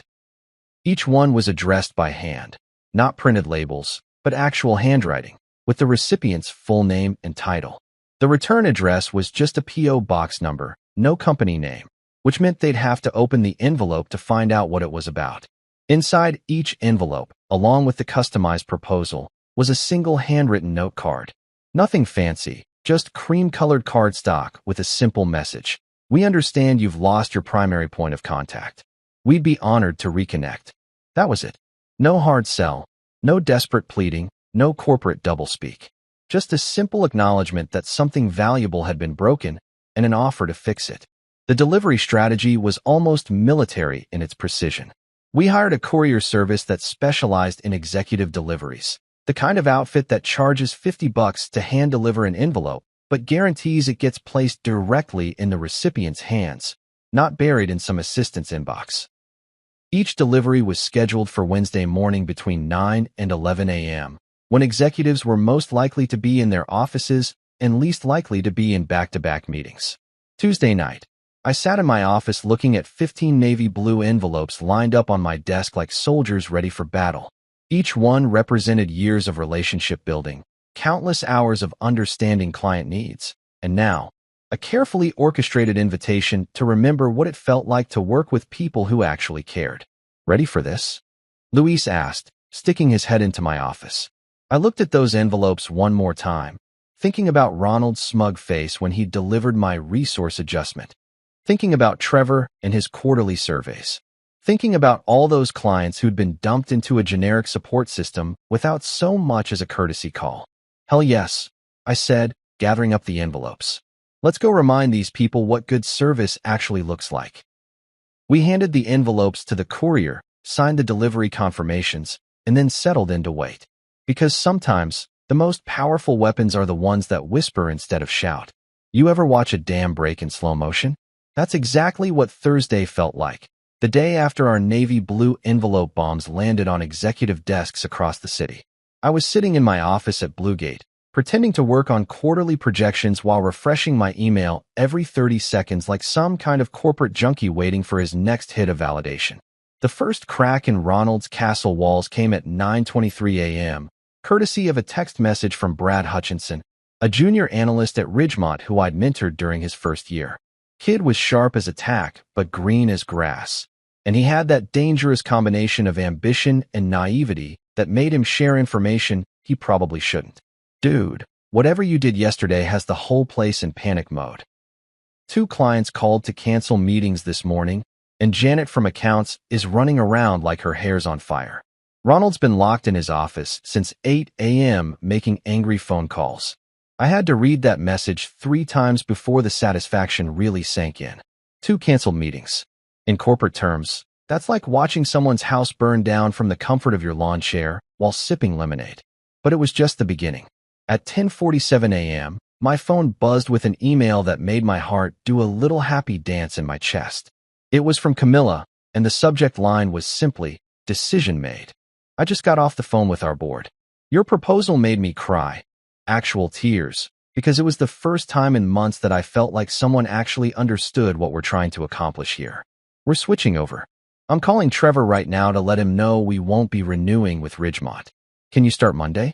[SPEAKER 1] Each one was addressed by hand. Not printed labels, but actual handwriting, with the recipient's full name and title. The return address was just a P.O. box number, no company name, which meant they'd have to open the envelope to find out what it was about. Inside each envelope, along with the customized proposal, was a single handwritten note card. Nothing fancy, just cream-colored cardstock with a simple message. We understand you've lost your primary point of contact. We'd be honored to reconnect. That was it. No hard sell, no desperate pleading, no corporate doublespeak. Just a simple acknowledgement that something valuable had been broken and an offer to fix it. The delivery strategy was almost military in its precision. We hired a courier service that specialized in executive deliveries, the kind of outfit that charges $50 to hand-deliver an envelope, but guarantees it gets placed directly in the recipient's hands, not buried in some assistant's inbox. Each delivery was scheduled for Wednesday morning between 9 and 11 a.m., when executives were most likely to be in their offices and least likely to be in back-to-back meetings. Tuesday night, I sat in my office looking at 15 navy blue envelopes lined up on my desk like soldiers ready for battle. Each one represented years of relationship building, countless hours of understanding client needs, and now, a carefully orchestrated invitation to remember what it felt like to work with people who actually cared. Ready for this? Luis asked, sticking his head into my office. I looked at those envelopes one more time, thinking about Ronald's smug face when he delivered my resource adjustment, thinking about Trevor and his quarterly surveys, thinking about all those clients who'd been dumped into a generic support system without so much as a courtesy call. Hell yes, I said, gathering up the envelopes. Let's go remind these people what good service actually looks like. We handed the envelopes to the courier, signed the delivery confirmations, and then settled in to wait. Because sometimes, the most powerful weapons are the ones that whisper instead of shout. You ever watch a dam break in slow motion? That's exactly what Thursday felt like, the day after our navy blue envelope bombs landed on executive desks across the city. I was sitting in my office at Bluegate, pretending to work on quarterly projections while refreshing my email every 30 seconds like some kind of corporate junkie waiting for his next hit of validation. The first crack in Ronald's castle walls came at 9:23 a.m., courtesy of a text message from Brad Hutchinson, a junior analyst at Ridgemont who I'd mentored during his first year. Kid was sharp as a tack, but green as grass, and he had that dangerous combination of ambition and naivety that made him share information he probably shouldn't. Dude, whatever you did yesterday has the whole place in panic mode. 2 clients called to cancel meetings this morning, and Janet from accounts is running around like her hair's on fire. Ronald's been locked in his office since 8 a.m. making angry phone calls. I had to read that message 3 times before the satisfaction really sank in. 2 canceled meetings. In corporate terms, that's like watching someone's house burn down from the comfort of your lawn chair while sipping lemonade. But it was just the beginning. At 10:47 a.m., my phone buzzed with an email that made my heart do a little happy dance in my chest. It was from Camilla, and the subject line was simply, "Decision made." I just got off the phone with our board. Your proposal made me cry. Actual tears, because it was the first time in months that I felt like someone actually understood what we're trying to accomplish here. We're switching over. I'm calling Trevor right now to let him know we won't be renewing with Ridgemont. Can you start Monday?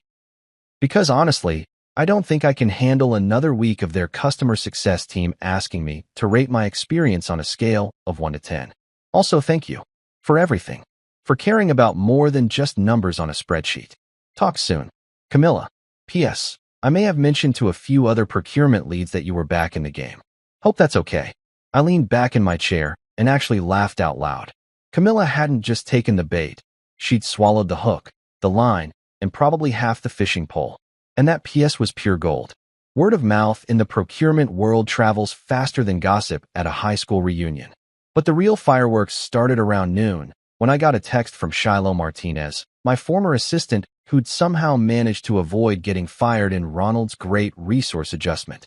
[SPEAKER 1] Because honestly, I don't think I can handle another week of their customer success team asking me to rate my experience on a scale of 1 to 10. Also, thank you for everything, for caring about more than just numbers on a spreadsheet. Talk soon. Camilla. P.S. I may have mentioned to a few other procurement leads that you were back in the game. Hope that's okay. I leaned back in my chair and actually laughed out loud. Camilla hadn't just taken the bait. She'd swallowed the hook, the line, and probably half the fishing pole. And that P.S. was pure gold. Word of mouth in the procurement world travels faster than gossip at a high school reunion. But the real fireworks started around noon, when I got a text from Shiloh Martinez, my former assistant who'd somehow managed to avoid getting fired in Ronald's great resource adjustment.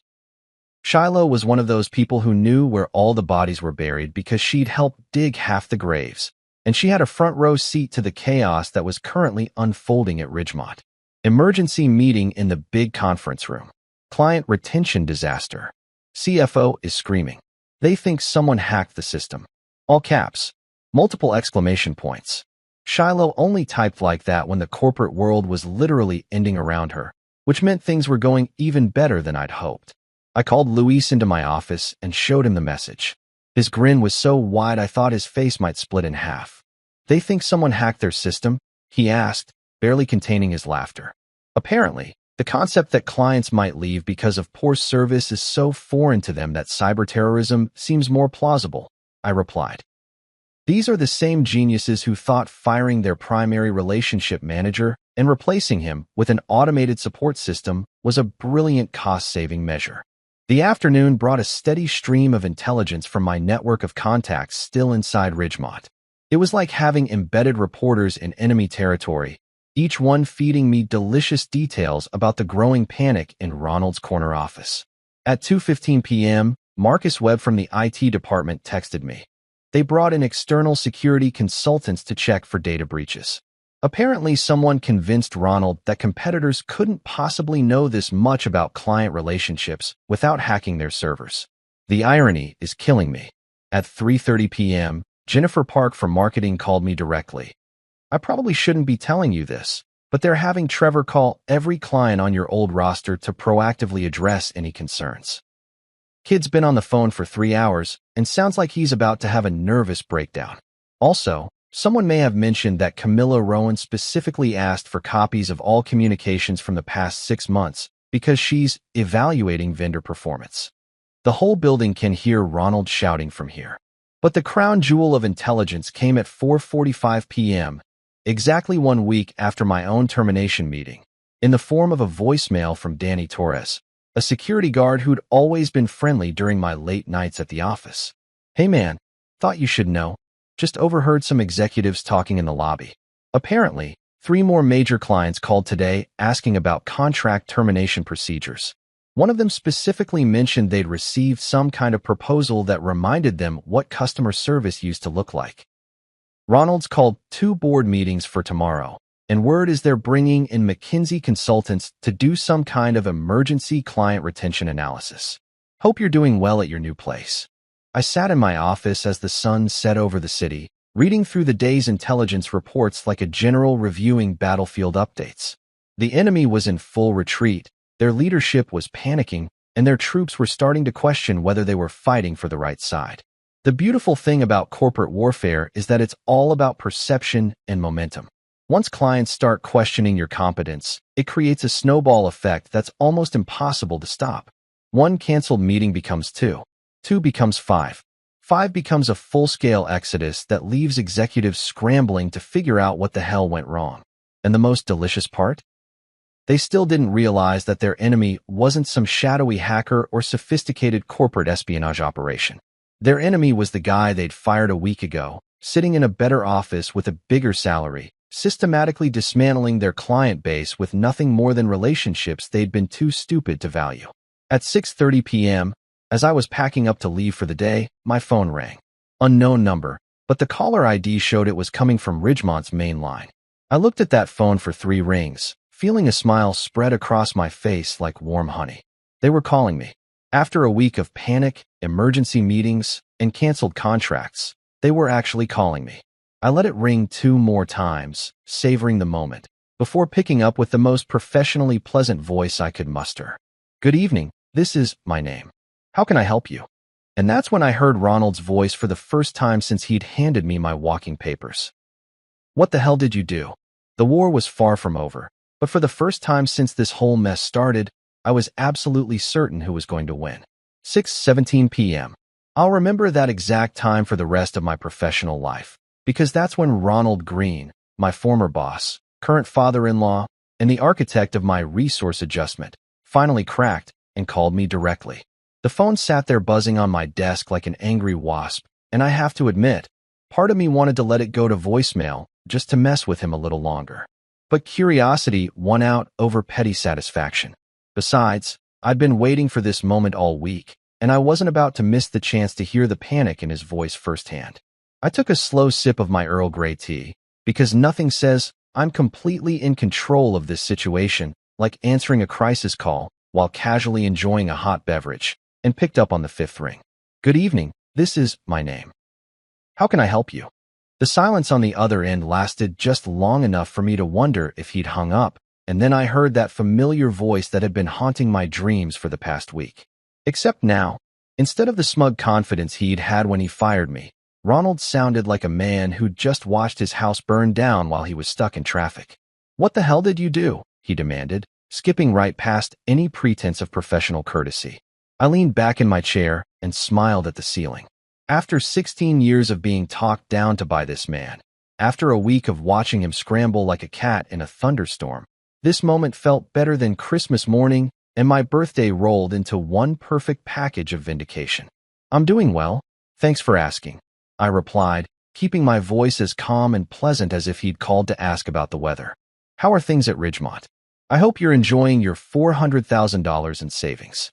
[SPEAKER 1] Shiloh was one of those people who knew where all the bodies were buried because she'd helped dig half the graves, and she had a front row seat to the chaos that was currently unfolding at Ridgemont. Emergency meeting in the big conference room. Client retention disaster. CFO is screaming. They think someone hacked the system. All caps. Multiple exclamation points. Shiloh only typed like that when the corporate world was literally ending around her, which meant things were going even better than I'd hoped. I called Luis into my office and showed him the message. His grin was so wide I thought his face might split in half. "They think someone hacked their system?" he asked, barely containing his laughter. Apparently, the concept that clients might leave because of poor service is so foreign to them that cyberterrorism seems more plausible, I replied. These are the same geniuses who thought firing their primary relationship manager and replacing him with an automated support system was a brilliant cost-saving measure. The afternoon brought a steady stream of intelligence from my network of contacts still inside Ridgemont. It was like having embedded reporters in enemy territory, each one feeding me delicious details about the growing panic in Ronald's corner office. At 2:15 p.m., Marcus Webb from the IT department texted me. They brought in external security consultants to check for data breaches. Apparently, someone convinced Ronald that competitors couldn't possibly know this much about client relationships without hacking their servers. The irony is killing me. At 3:30 p.m., Jennifer Park from marketing called me directly. "I probably shouldn't be telling you this, but they're having Trevor call every client on your old roster to proactively address any concerns. Kid's been on the phone for 3 hours and sounds like he's about to have a nervous breakdown. Also, someone may have mentioned that Camilla Rowan specifically asked for copies of all communications from the past 6 months because she's evaluating vendor performance." The whole building can hear Ronald shouting from here. But the crown jewel of intelligence came at 4:45 p.m., exactly 1 week after my own termination meeting, in the form of a voicemail from Danny Torres, a security guard who'd always been friendly during my late nights at the office. "Hey man, thought you should know. Just overheard some executives talking in the lobby. Apparently, 3 more major clients called today asking about contract termination procedures. One of them specifically mentioned they'd received some kind of proposal that reminded them what customer service used to look like. Ronald's called 2 board meetings for tomorrow, and word is they're bringing in McKinsey consultants to do some kind of emergency client retention analysis. Hope you're doing well at your new place." I sat in my office as the sun set over the city, reading through the day's intelligence reports like a general reviewing battlefield updates. The enemy was in full retreat, their leadership was panicking, and their troops were starting to question whether they were fighting for the right side. The beautiful thing about corporate warfare is that it's all about perception and momentum. Once clients start questioning your competence, it creates a snowball effect that's almost impossible to stop. 1 canceled meeting becomes 2. 2 becomes 5. 5 becomes a full-scale exodus that leaves executives scrambling to figure out what the hell went wrong. And the most delicious part? They still didn't realize that their enemy wasn't some shadowy hacker or sophisticated corporate espionage operation. Their enemy was the guy they'd fired a week ago, sitting in a better office with a bigger salary, systematically dismantling their client base with nothing more than relationships they'd been too stupid to value. At 6:30 p.m., as I was packing up to leave for the day, my phone rang. Unknown number, but the caller ID showed it was coming from Ridgemont's main line. I looked at that phone for 3 rings, feeling a smile spread across my face like warm honey. They were calling me. After a week of panic, emergency meetings, and canceled contracts, they were actually calling me. I let it ring 2 more times, savoring the moment, before picking up with the most professionally pleasant voice I could muster. "Good evening, this is my name. How can I help you?" And that's when I heard Ronald's voice for the first time since he'd handed me my walking papers. "What the hell did you do?" The war was far from over, but for the first time since this whole mess started, I was absolutely certain who was going to win. 6:17 p.m. I'll remember that exact time for the rest of my professional life, because that's when Ronald Green, my former boss, current father-in-law, and the architect of my resource adjustment, finally cracked and called me directly. The phone sat there buzzing on my desk like an angry wasp, and I have to admit, part of me wanted to let it go to voicemail just to mess with him a little longer. But curiosity won out over petty satisfaction. Besides, I'd been waiting for this moment all week, and I wasn't about to miss the chance to hear the panic in his voice firsthand. I took a slow sip of my Earl Grey tea, because nothing says I'm completely in control of this situation like answering a crisis call while casually enjoying a hot beverage, and picked up on the 5th ring. "Good evening, this is my name. How can I help you?" The silence on the other end lasted just long enough for me to wonder if he'd hung up, and then I heard that familiar voice that had been haunting my dreams for the past week. Except now, instead of the smug confidence he'd had when he fired me, Ronald sounded like a man who'd just watched his house burn down while he was stuck in traffic. "What the hell did you do?" he demanded, skipping right past any pretense of professional courtesy. I leaned back in my chair and smiled at the ceiling. After 16 years of being talked down to by this man, after a week of watching him scramble like a cat in a thunderstorm, this moment felt better than Christmas morning, and my birthday rolled into one perfect package of vindication. "I'm doing well. Thanks for asking," I replied, keeping my voice as calm and pleasant as if he'd called to ask about the weather. "How are things at Ridgemont? I hope you're enjoying your $400,000 in savings."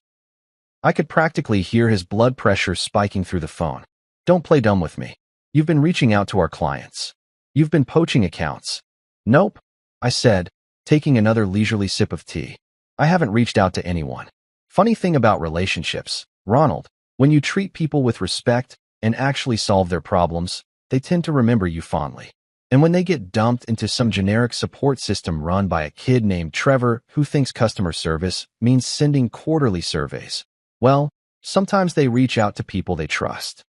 [SPEAKER 1] I could practically hear his blood pressure spiking through the phone. "Don't play dumb with me. You've been reaching out to our clients. You've been poaching accounts." "Nope," I said, taking another leisurely sip of tea. "I haven't reached out to anyone." Funny thing about relationships, Ronald, when you treat people with respect and actually solve their problems, they tend to remember you fondly. And when they get dumped into some generic support system run by a kid named Trevor who thinks customer service means sending quarterly surveys, well, sometimes they reach out to people they trust.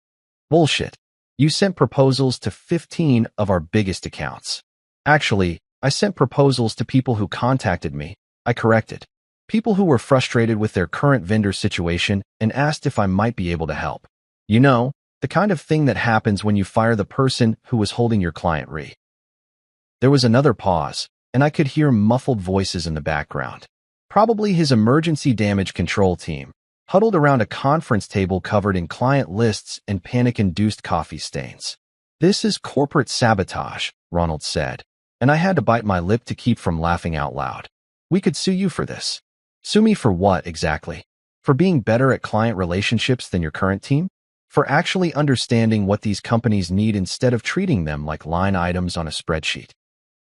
[SPEAKER 1] Bullshit. You sent proposals to 15 of our biggest accounts. Actually, I sent proposals to people who contacted me. I corrected. People who were frustrated with their current vendor situation and asked if I might be able to help. You know, the kind of thing that happens when you fire the person who was holding your client re. There was another pause, and I could hear muffled voices in the background. Probably his emergency damage control team, huddled around a conference table covered in client lists and panic-induced coffee stains. "This is corporate sabotage," Ronald said, and I had to bite my lip to keep from laughing out loud. "We could sue you for this." "Sue me for what, exactly? For being better at client relationships than your current team? For actually understanding what these companies need instead of treating them like line items on a spreadsheet?"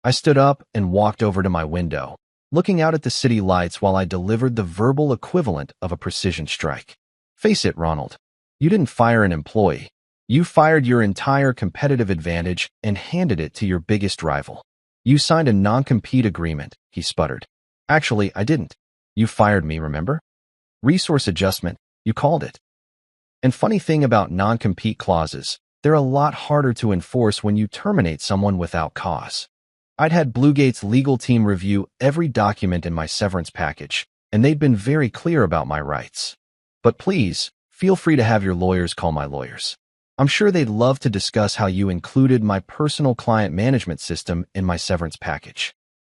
[SPEAKER 1] I stood up and walked over to my window, looking out at the city lights while I delivered the verbal equivalent of a precision strike. "Face it, Ronald. You didn't fire an employee. You fired your entire competitive advantage and handed it to your biggest rival. You signed a non-compete agreement," he sputtered. "Actually, I didn't. You fired me, remember? Resource adjustment, you called it." And funny thing about non-compete clauses, they're a lot harder to enforce when you terminate someone without cause. I'd had Bluegate's legal team review every document in my severance package, and they'd been very clear about my rights. But please, feel free to have your lawyers call my lawyers. I'm sure they'd love to discuss how you included my personal client management system in my severance package.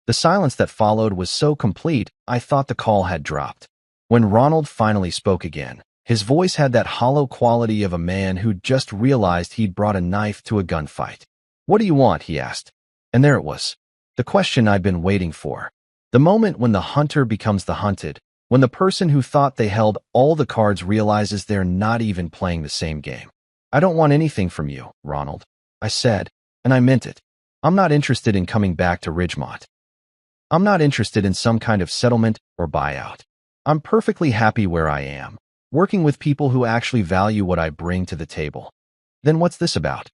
[SPEAKER 1] The silence that followed was so complete, I thought the call had dropped. When Ronald finally spoke again, his voice had that hollow quality of a man who'd just realized he'd brought a knife to a gunfight. "What do you want?" he asked. And there it was. The question I'd been waiting for. The moment when the hunter becomes the hunted, when the person who thought they held all the cards realizes they're not even playing the same game. "I don't want anything from you, Ronald," I said, and I meant it. "I'm not interested in coming back to Ridgemont. I'm not interested in some kind of settlement or buyout. I'm perfectly happy where I am, working with people who actually value what I bring to the table." "Then what's this about?"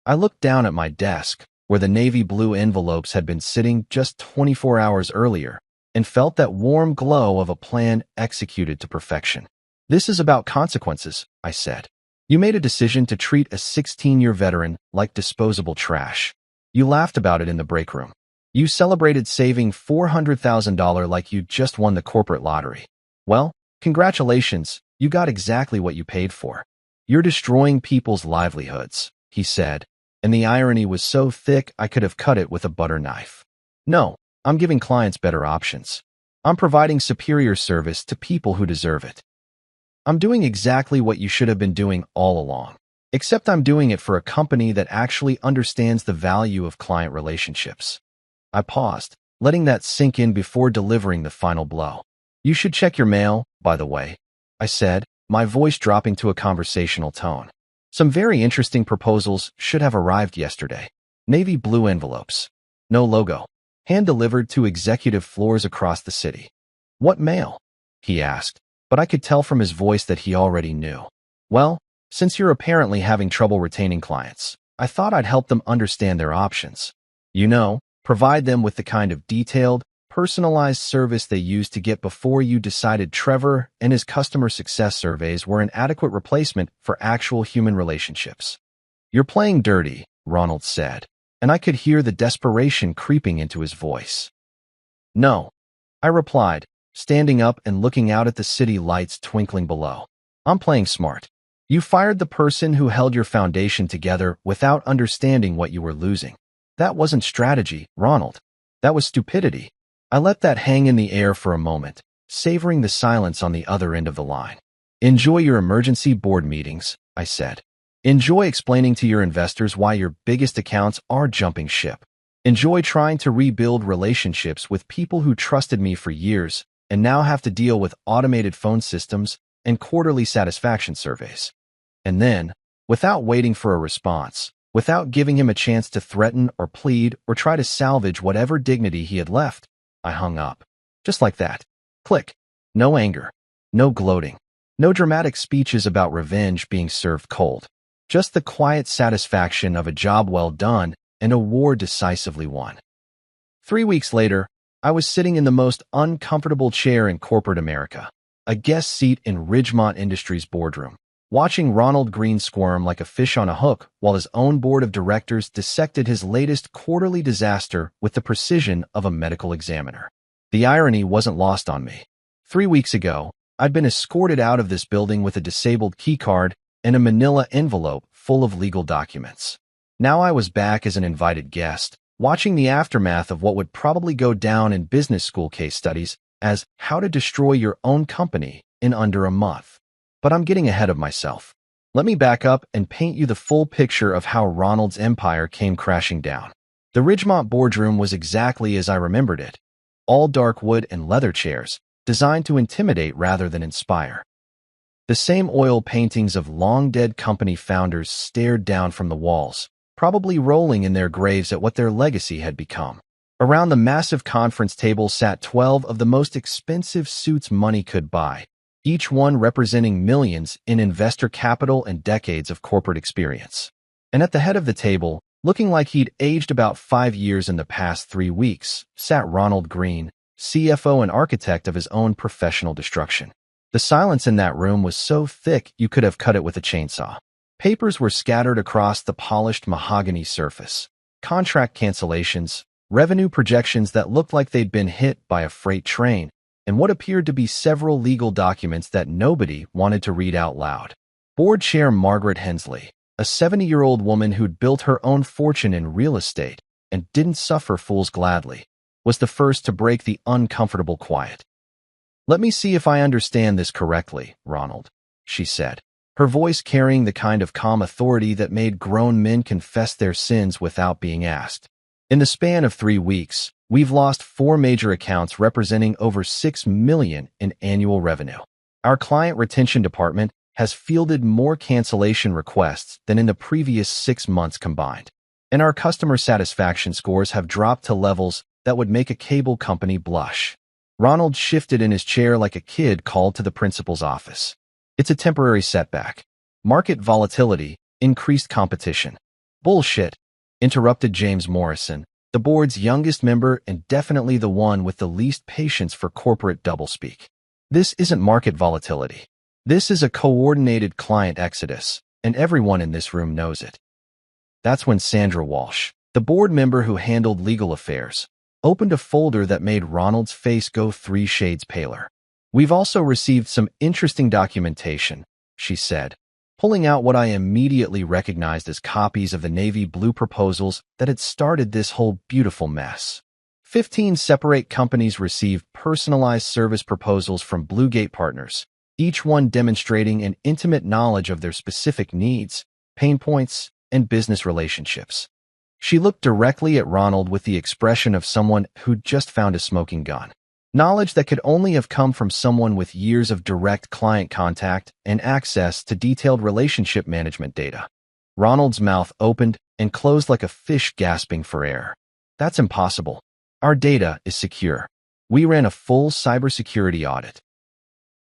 [SPEAKER 1] I looked down at my desk, where the navy blue envelopes had been sitting just 24 hours earlier, and felt that warm glow of a plan executed to perfection. "This is about consequences," I said. "You made a decision to treat a 16-year veteran like disposable trash. You laughed about it in the break room. You celebrated saving $400,000 like you just won the corporate lottery. Well, congratulations, you got exactly what you paid for. You're destroying people's livelihoods," he said, and the irony was so thick I could have cut it with a butter knife. "No, I'm giving clients better options. I'm providing superior service to people who deserve it. I'm doing exactly what you should have been doing all along, except I'm doing it for a company that actually understands the value of client relationships." I paused, letting that sink in before delivering the final blow. "You should check your mail, by the way," I said, my voice dropping to a conversational tone. "Some very interesting proposals should have arrived yesterday. Navy blue envelopes. No logo. Hand-delivered to executive floors across the city." "What mail?" he asked, but I could tell from his voice that he already knew. "Well, since you're apparently having trouble retaining clients, I thought I'd help them understand their options. You know, provide them with the kind of detailed, personalized service they used to get before you decided Trevor and his customer success surveys were an adequate replacement for actual human relationships. You're playing dirty, Ronald said, and I could hear the desperation creeping into his voice. No, I replied, standing up and looking out at the city lights twinkling below. I'm playing smart. You fired the person who held your foundation together without understanding what you were losing. That wasn't strategy, Ronald. That was stupidity. I let that hang in the air for a moment, savoring the silence on the other end of the line. Enjoy your emergency board meetings, I said. Enjoy explaining to your investors why your biggest accounts are jumping ship. Enjoy trying to rebuild relationships with people who trusted me for years and now have to deal with automated phone systems and quarterly satisfaction surveys. And then, without waiting for a response, without giving him a chance to threaten or plead or try to salvage whatever dignity he had left, I hung up. Just like that. Click. No anger. No gloating. No dramatic speeches about revenge being served cold. Just the quiet satisfaction of a job well done and a war decisively won. 3 weeks later, I was sitting in the most uncomfortable chair in corporate America, a guest seat in Ridgemont Industries' boardroom, watching Ronald Green squirm like a fish on a hook while his own board of directors dissected his latest quarterly disaster with the precision of a medical examiner. The irony wasn't lost on me. 3 weeks ago, I'd been escorted out of this building with a disabled keycard and a manila envelope full of legal documents. Now I was back as an invited guest, watching the aftermath of what would probably go down in business school case studies as how to destroy your own company in under a month. But I'm getting ahead of myself. Let me back up and paint you the full picture of how Ronald's empire came crashing down. The Ridgemont boardroom was exactly as I remembered it. All dark wood and leather chairs, designed to intimidate rather than inspire. The same oil paintings of long-dead company founders stared down from the walls, probably rolling in their graves at what their legacy had become. Around the massive conference table sat 12 of the most expensive suits money could buy, each one representing millions in investor capital and decades of corporate experience. And at the head of the table, looking like he'd aged about 5 years in the past 3 weeks, sat Ronald Green, CFO and architect of his own professional destruction. The silence in that room was so thick you could have cut it with a chainsaw. Papers were scattered across the polished mahogany surface. Contract cancellations, revenue projections that looked like they'd been hit by a freight train, and what appeared to be several legal documents that nobody wanted to read out loud. Board Chair Margaret Hensley, a 70-year-old woman who'd built her own fortune in real estate and didn't suffer fools gladly, was the first to break the uncomfortable quiet. "Let me see if I understand this correctly, Ronald," she said, her voice carrying the kind of calm authority that made grown men confess their sins without being asked. "In the span of 3 weeks, we've lost 4 major accounts representing over $6 million in annual revenue. Our client retention department has fielded more cancellation requests than in the previous 6 months combined. And our customer satisfaction scores have dropped to levels that would make a cable company blush." Ronald shifted in his chair like a kid called to the principal's office. "It's a temporary setback. Market volatility, increased competition." "Bullshit," interrupted James Morrison, the board's youngest member and definitely the one with the least patience for corporate doublespeak. "This isn't market volatility. This is a coordinated client exodus, and everyone in this room knows it." That's when Sandra Walsh, the board member who handled legal affairs, opened a folder that made Ronald's face go 3 shades paler. "We've also received some interesting documentation," she said, pulling out what I immediately recognized as copies of the navy blue proposals that had started this whole beautiful mess. 15 separate companies received personalized service proposals from Bluegate Partners, each one demonstrating an intimate knowledge of their specific needs, pain points, and business relationships. She looked directly at Ronald with the expression of someone who'd just found a smoking gun. Knowledge that could only have come from someone with years of direct client contact and access to detailed relationship management data. Ronald's mouth opened and closed like a fish gasping for air. "That's impossible. Our data is secure. We ran a full cybersecurity audit."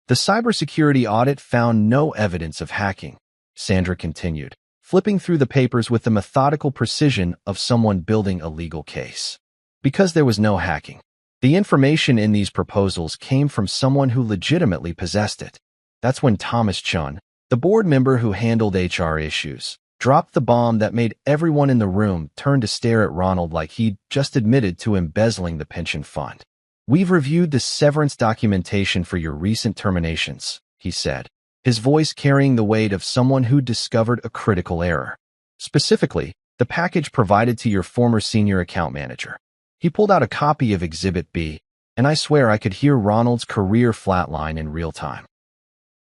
[SPEAKER 1] "The cybersecurity audit found no evidence of hacking," Sandra continued, flipping through the papers with the methodical precision of someone building a legal case. Because there was no hacking, the information in these proposals came from someone who legitimately possessed it. That's when Thomas Chun, the board member who handled HR issues, dropped the bomb that made everyone in the room turn to stare at Ronald like he'd just admitted to embezzling the pension fund. "We've reviewed the severance documentation for your recent terminations," he said, his voice carrying the weight of someone who discovered a critical error. Specifically, the package provided to your former senior account manager. He pulled out a copy of Exhibit B, and I swear I could hear Ronald's career flatline in real time.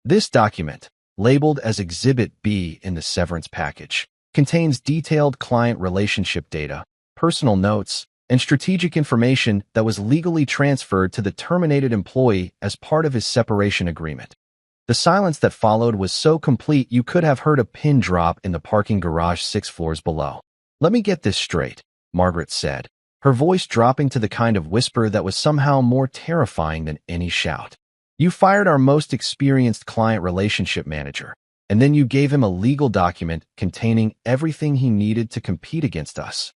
[SPEAKER 1] This document, labeled as Exhibit B in the severance package, contains detailed client relationship data, personal notes, and strategic information that was legally transferred to the terminated employee as part of his separation agreement. The silence that followed was so complete you could have heard a pin drop in the parking garage 6 floors below. "Let me get this straight," Margaret said, her voice dropping to the kind of whisper that was somehow more terrifying than any shout. "You fired our most experienced client relationship manager, and then you gave him a legal document containing everything he needed to compete against us."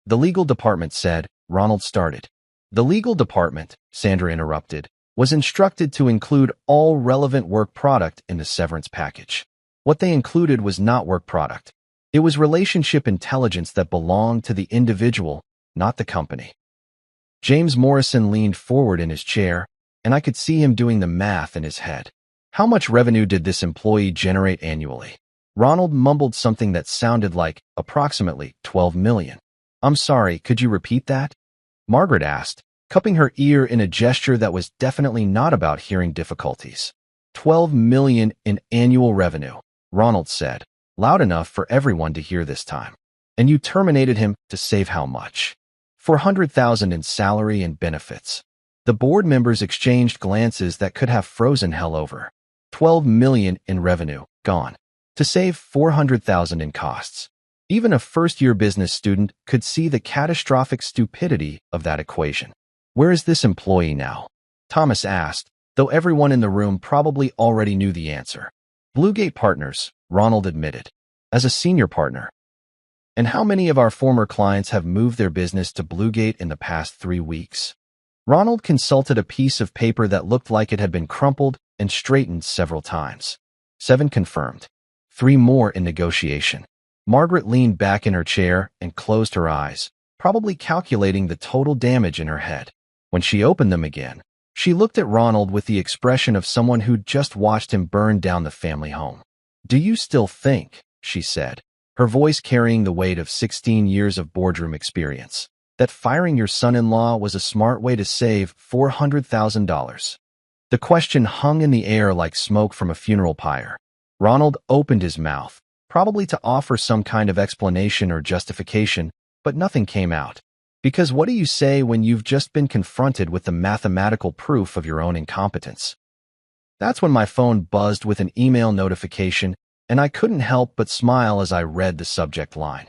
[SPEAKER 1] "The legal department said," Ronald started. "The legal department," Sandra interrupted, "was instructed to include all relevant work product in the severance package. What they included was not work product. It was relationship intelligence that belonged to the individual, not the company." James Morrison leaned forward in his chair, and I could see him doing the math in his head. How much revenue did this employee generate annually? Ronald mumbled something that sounded like approximately 12 million. "I'm sorry, could you repeat that?" Margaret asked, cupping her ear in a gesture that was definitely not about hearing difficulties. 12 million in annual revenue, Ronald said, loud enough for everyone to hear this time. "And you terminated him to save how much?" 400,000 in salary and benefits. The board members exchanged glances that could have frozen hell over. 12 million in revenue, gone. To save 400,000 in costs. Even a first-year business student could see the catastrophic stupidity of that equation. "Where is this employee now?" Thomas asked, though everyone in the room probably already knew the answer. "Bluegate Partners," Ronald admitted, "as a senior partner." "And how many of our former clients have moved their business to Bluegate in the past 3 weeks?" Ronald consulted a piece of paper that looked like it had been crumpled and straightened several times. 7 confirmed. 3 more in negotiation. Margaret leaned back in her chair and closed her eyes, probably calculating the total damage in her head. When she opened them again, she looked at Ronald with the expression of someone who'd just watched him burn down the family home. "Do you still think," she said, her voice carrying the weight of 16 years of boardroom experience, "that firing your son-in-law was a smart way to save $400,000? The question hung in the air like smoke from a funeral pyre. Ronald opened his mouth, probably to offer some kind of explanation or justification, but nothing came out. Because what do you say when you've just been confronted with the mathematical proof of your own incompetence? That's when my phone buzzed with an email notification, and I couldn't help but smile as I read the subject line.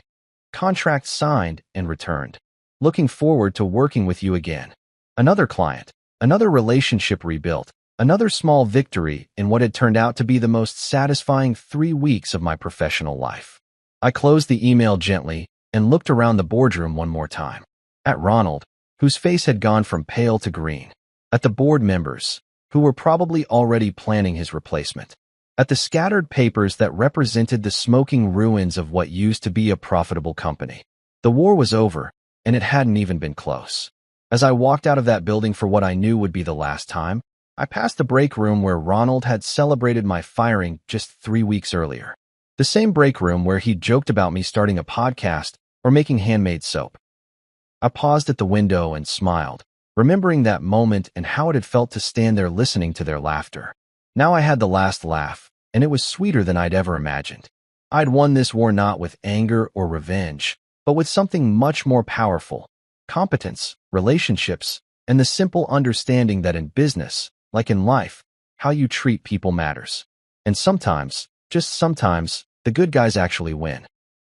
[SPEAKER 1] "Contract signed and returned. Looking forward to working with you again." Another client, another relationship rebuilt, another small victory in what had turned out to be the most satisfying 3 weeks of my professional life. I closed the email gently and looked around the boardroom one more time. At Ronald, whose face had gone from pale to green. At the board members, who were probably already planning his replacement. At the scattered papers that represented the smoking ruins of what used to be a profitable company. The war was over, and it hadn't even been close. As I walked out of that building for what I knew would be the last time, I passed the break room where Ronald had celebrated my firing just 3 weeks earlier. The same break room where he'd joked about me starting a podcast or making handmade soap. I paused at the window and smiled, remembering that moment and how it had felt to stand there listening to their laughter. Now I had the last laugh, and it was sweeter than I'd ever imagined. I'd won this war not with anger or revenge, but with something much more powerful: competence, relationships, and the simple understanding that in business, like in life, how you treat people matters. And sometimes, just sometimes, the good guys actually win.